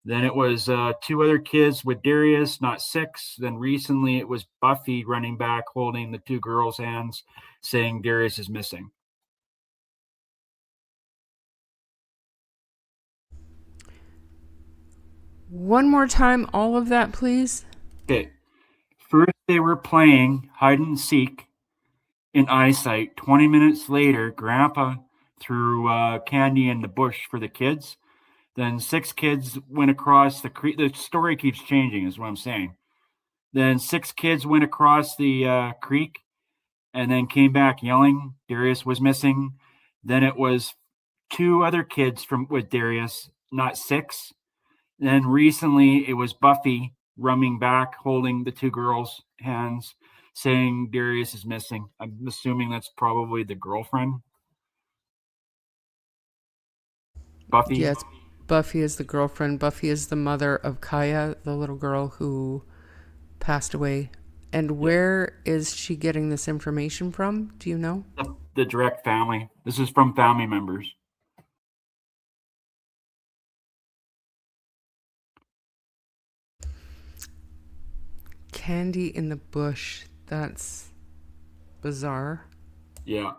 Then it was 2 other kids with Darius, not 6. Then recently it was Buffy running back, holding the 2 girls' hands, saying Darius is missing. One more time, all of that, please. Okay. First, they were playing hide and seek in eyesight. 20 minutes later, Grandpa threw candy in the bush for the kids. Then 6 kids went across the creek. The story keeps changing, is what I'm saying. Then 6 kids went across the creek and then came back yelling Darius was missing. Then it was 2 other kids with Darius, not 6. Then recently it was Buffy running back, holding the 2 girls' hands, saying Darius is missing. I'm assuming that's probably the girlfriend. Buffy? Yes, Buffy is the girlfriend. Buffy is the mother of Kaya, the little girl who passed away. And where is she getting this information from? Do you know? The direct family. This is from family members. Candy in the bush. That's bizarre. Yeah.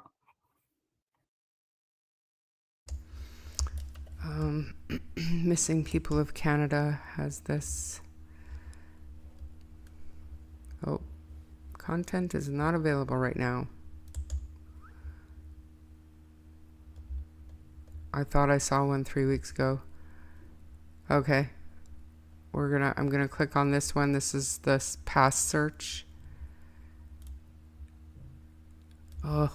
Missing People of Canada has this. Oh, content is not available right now. I thought I saw one 3 weeks ago. Okay. I'm gonna click on this one. This is the past search. Oh,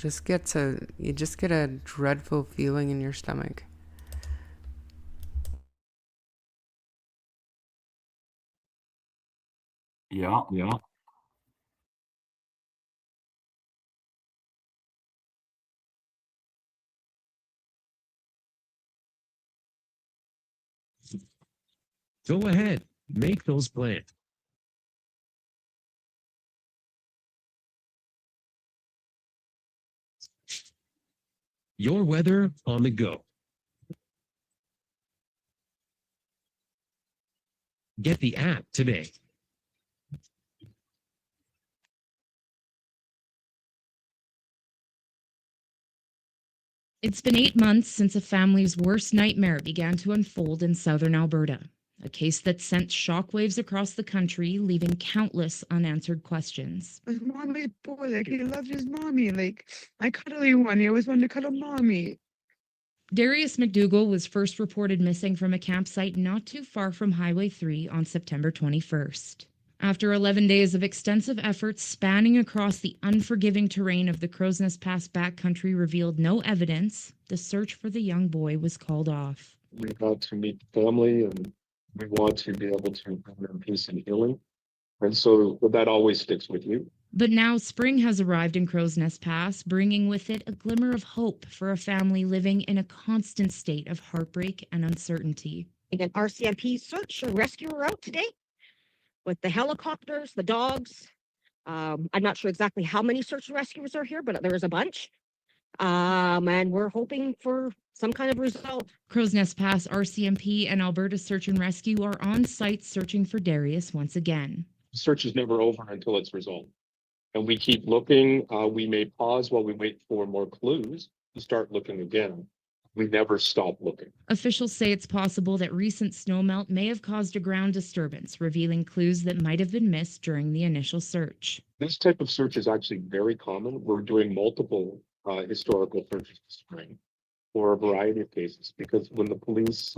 you just get a dreadful feeling in your stomach. Yeah. Go ahead, make those plans. Your weather on the go. Get the app today. It's been 8 months since a family's worst nightmare began to unfold in southern Alberta, a case that sent shockwaves across the country, leaving countless unanswered questions. Mommy, boy, like he loves his mommy. Like I cuddly one. He always wanted to cuddle mommy. Darius MacDougall was first reported missing from a campsite not too far from Highway 3 on September 21st. After 11 days of extensive efforts spanning across the unforgiving terrain of the Crow's Nest Pass backcountry revealed no evidence, the search for the young boy was called off. We got to meet the family and we want to be able to bring them peace and healing. And so that always sticks with you. But now spring has arrived in Crow's Nest Pass, bringing with it a glimmer of hope for a family living in a constant state of heartbreak and uncertainty. An RCMP search and rescue are out today with the helicopters, the dogs. I'm not sure exactly how many search and rescuers are here, but there's a bunch. And we're hoping for some kind of result. Crow's Nest Pass RCMP and Alberta Search and Rescue are on site searching for Darius once again. Search is never over until it's resolved. And we keep looking. We may pause while we wait for more clues to start looking again. We never stop looking. Officials say it's possible that recent snowmelt may have caused a ground disturbance, revealing clues that might have been missed during the initial search. This type of search is actually very common. We're doing multiple historical searches this spring for a variety of cases, because when the police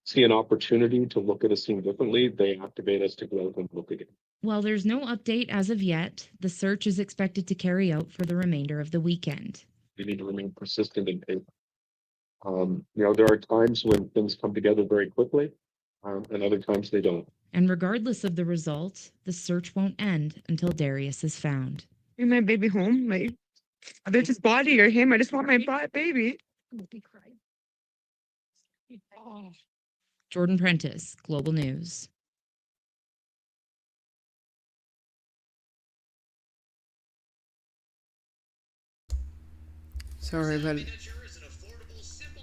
see an opportunity to look at a scene differently, they activate us to go out and look again. While there's no update as of yet, the search is expected to carry out for the remainder of the weekend. We need to remain persistent and patient. There are times when things come together very quickly, and other times they don't. And regardless of the result, the search won't end until Darius is found. Bring my baby home. Like, whether it's his body or him, I just want my baby. Oh. Jordan Prentice, Global News. Sorry, but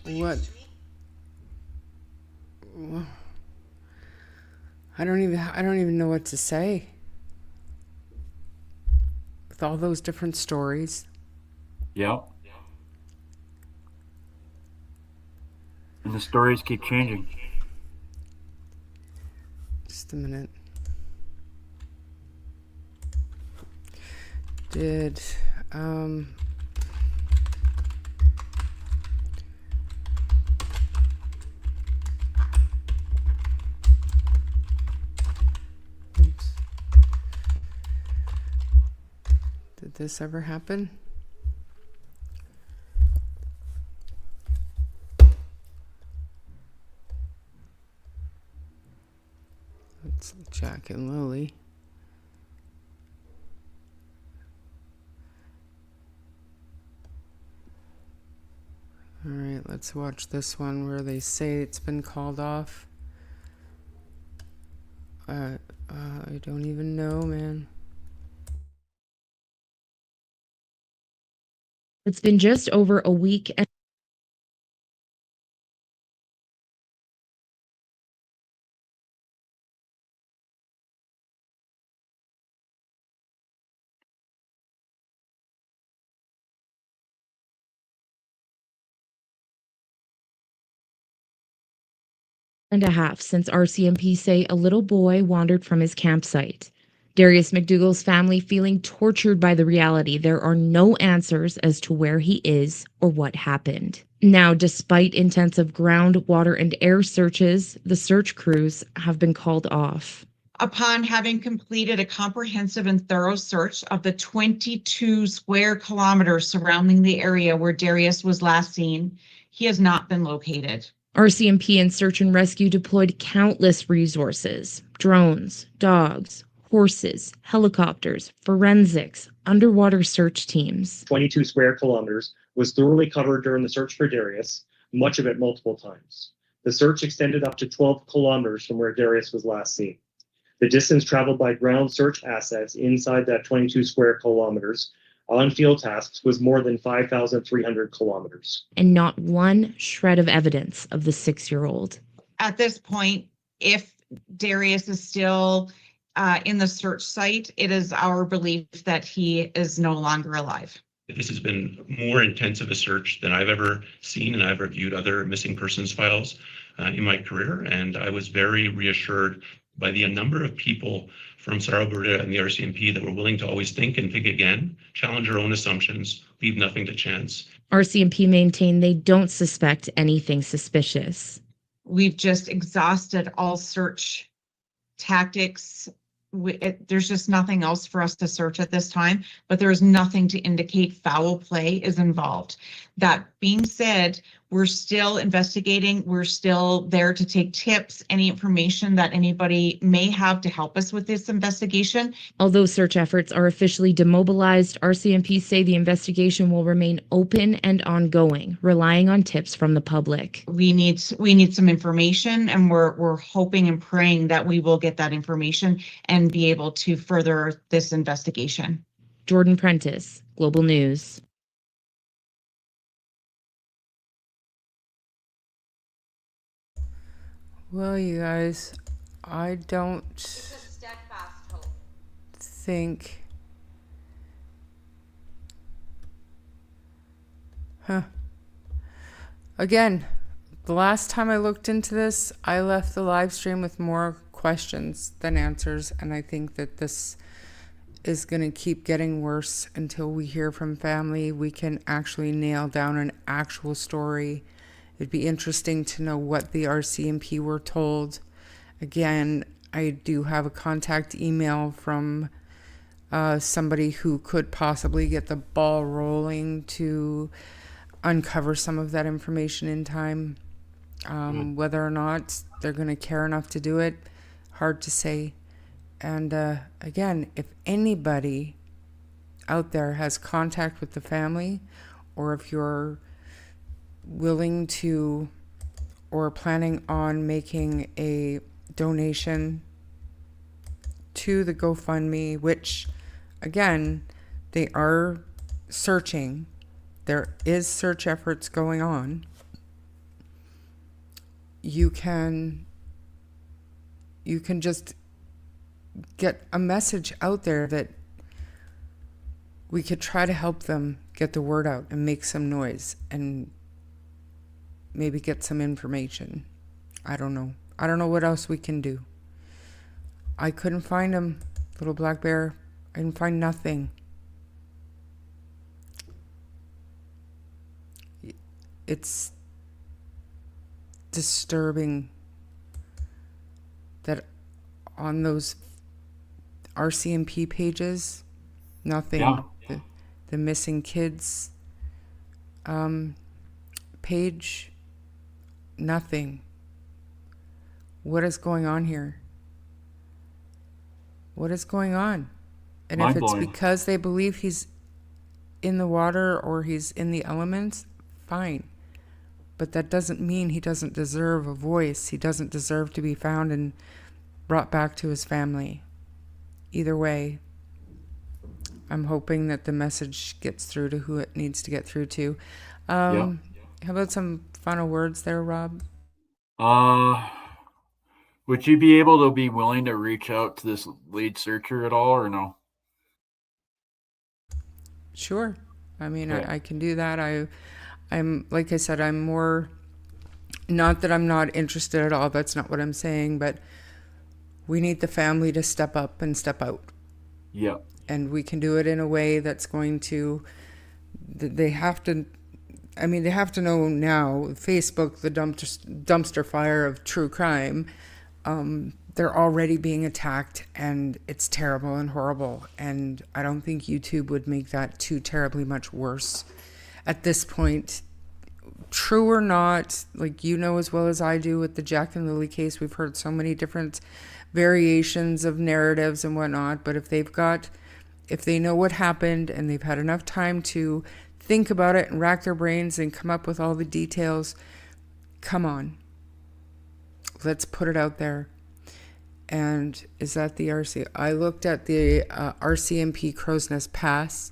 what? I don't even know what to say. With all those different stories. Yeah. And the stories keep changing. Just a minute. Did this ever happen? It's Jack and Lily. All right, let's watch this one where they say it's been called off. I don't even know, man. It's been just over a week and a half since RCMP say a little boy wandered from his campsite. Darius MacDougall's family feeling tortured by the reality there are no answers as to where he is or what happened. Now, despite intensive ground, water, and air searches, the search crews have been called off. Upon having completed a comprehensive and thorough search of the 22 square kilometers surrounding the area where Darius was last seen, he has not been located. RCMP and Search and Rescue deployed countless resources: drones, dogs, horses, helicopters, forensics, underwater search teams. 22 square kilometers was thoroughly covered during the search for Darius, much of it multiple times. The search extended up to 12 kilometers from where Darius was last seen. The distance traveled by ground search assets inside that 22 square kilometers on field tasks was more than 5,300 kilometers. And not one shred of evidence of the 6-year-old. At this point, if Darius is still in the search site, it is our belief that he is no longer alive. This has been more intensive a search than I've ever seen, and I've reviewed other missing persons files in my career, and I was very reassured by the number of people from South Alberta and the RCMP that were willing to always think and think again, challenge our own assumptions, leave nothing to chance. RCMP maintain they don't suspect anything suspicious. We've just exhausted all search tactics. There's just nothing else for us to search at this time, but there is nothing to indicate foul play is involved. That being said, we're still investigating. We're still there to take tips, any information that anybody may have to help us with this investigation. Although search efforts are officially demobilized, RCMP say the investigation will remain open and ongoing, relying on tips from the public. We need some information, and we're hoping and praying that we will get that information and be able to further this investigation. Jordan Prentice, Global News. Well, you guys, I don't think... Again, the last time I looked into this, I left the live stream with more questions than answers, and I think that this is going to keep getting worse until we hear from family. We can actually nail down an actual story. It'd be interesting to know what the RCMP were told. Again, I do have a contact email from somebody who could possibly get the ball rolling to uncover some of that information in time. Whether or not they're going to care enough to do it, hard to say. And again, if anybody out there has contact with the family, or if you're willing to or planning on making a donation to the GoFundMe, which again, they are searching. There is search efforts going on. You can just get a message out there that we could try to help them get the word out and make some noise and maybe get some information. I don't know. I don't know what else we can do. I couldn't find him, little black bear. I didn't find nothing. It's disturbing that on those RCMP pages, nothing. Yeah. the missing kids page, nothing. What is going on here? What is going on? And if it's because they believe he's in the water or he's in the elements, fine. But that doesn't mean he doesn't deserve a voice. He doesn't deserve to be found and brought back to his family. Either way, I'm hoping that the message gets through to who it needs to get through to. How about some final words there, Rob? Would you be able to be willing to reach out to this lead searcher at all, or no? Sure. I mean, I can do that. I'm like I said, I'm more, not that I'm not interested at all. That's not what I'm saying, but we need the family to step up and step out. Yeah. And we can do it in a way that's going to, they have to know now, Facebook, the dumpster fire of true crime, they're already being attacked, and it's terrible and horrible. And I don't think YouTube would make that too terribly much worse at this point. True or not, like you know as well as I do with the Jack and Lily case, we've heard so many different variations of narratives and whatnot. But if they know what happened and they've had enough time to think about it and rack their brains and come up with all the details, come on. Let's put it out there. And is that the RC? I looked at the RCMP Crow's Nest Pass.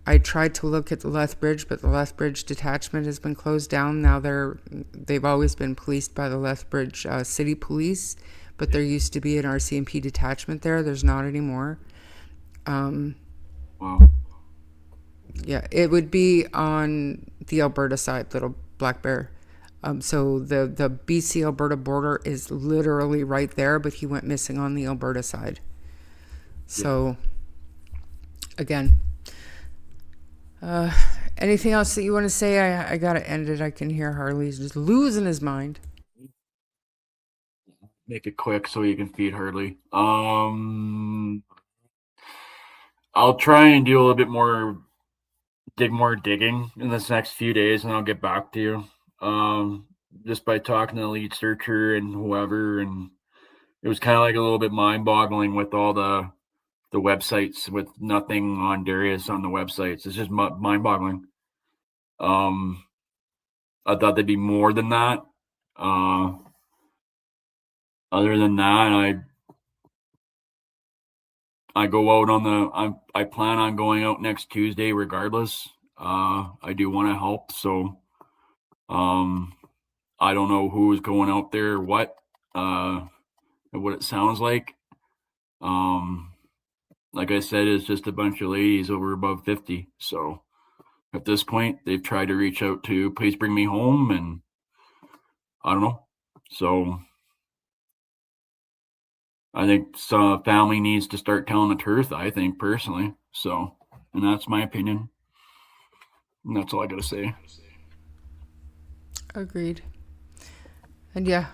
I tried to look at the Lethbridge, but the Lethbridge detachment has been closed down. Now they've always been policed by the Lethbridge City Police, but there used to be an RCMP detachment there. There's not anymore. Wow. Yeah, it would be on the Alberta side, Little Black Bear. So the BC-Alberta border is literally right there, but he went missing on the Alberta side. So, again, anything else that you want to say? I got to end it. I can hear Harley's just losing his mind. Make it quick so you can feed Harley. I'll try and do a little bit more digging in this next few days, and I'll get back to you. Just by talking to the lead searcher and whoever, and it was kind of like a little bit mind-boggling with all the websites with nothing on Darius on the websites. It's just mind-boggling. I thought there'd be more than that. Other than that, I go out I plan on going out next Tuesday regardless. I do want to help, so I don't know who's going out there, what it sounds like. Like I said, it's just a bunch of ladies over above 50. So at this point, they've tried to reach out to Please Bring Me Home, and I don't know. So I think some family needs to start telling the truth, I think, personally. So, and that's my opinion. And that's all I got to say. Agreed. And yeah,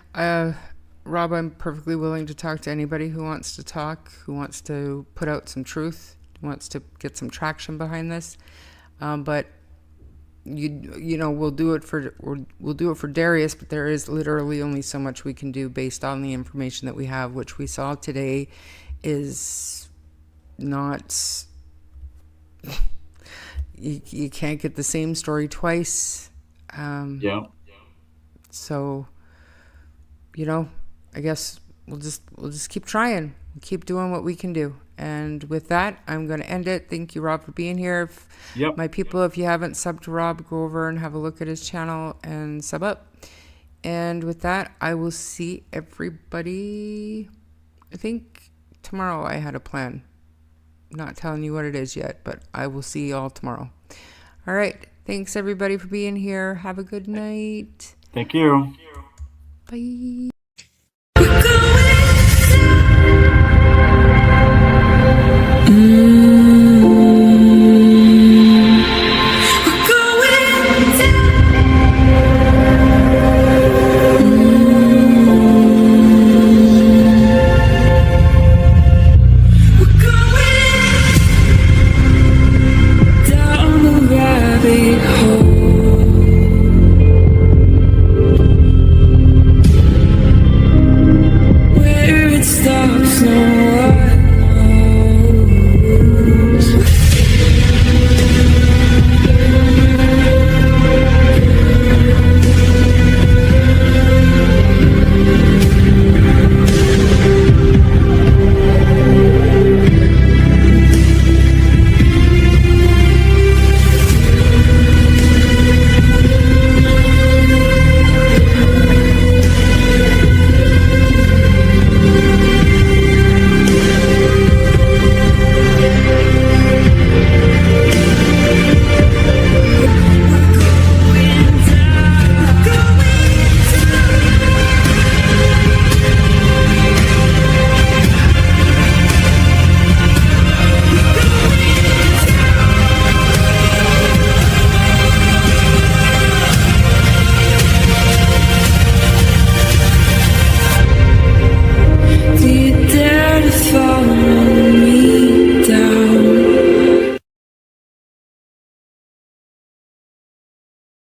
Rob, I'm perfectly willing to talk to anybody who wants to talk, who wants to put out some truth, who wants to get some traction behind this. But you know, we'll do it for Darius, but there is literally only so much we can do based on the information that we have, which we saw today is not. You can't get the same story twice. Yeah. So, you know, I guess we'll just keep trying, keep doing what we can do. And with that, I'm going to end it. Thank you, Rob, for being here. My people, if you haven't subbed to Rob, go over and have a look at his channel and sub up. And with that, I will see everybody. I think tomorrow I had a plan. Not telling you what it is yet, but I will see you all tomorrow. All right. Thanks, everybody, for being here. Have a good night. Thank you. Bye.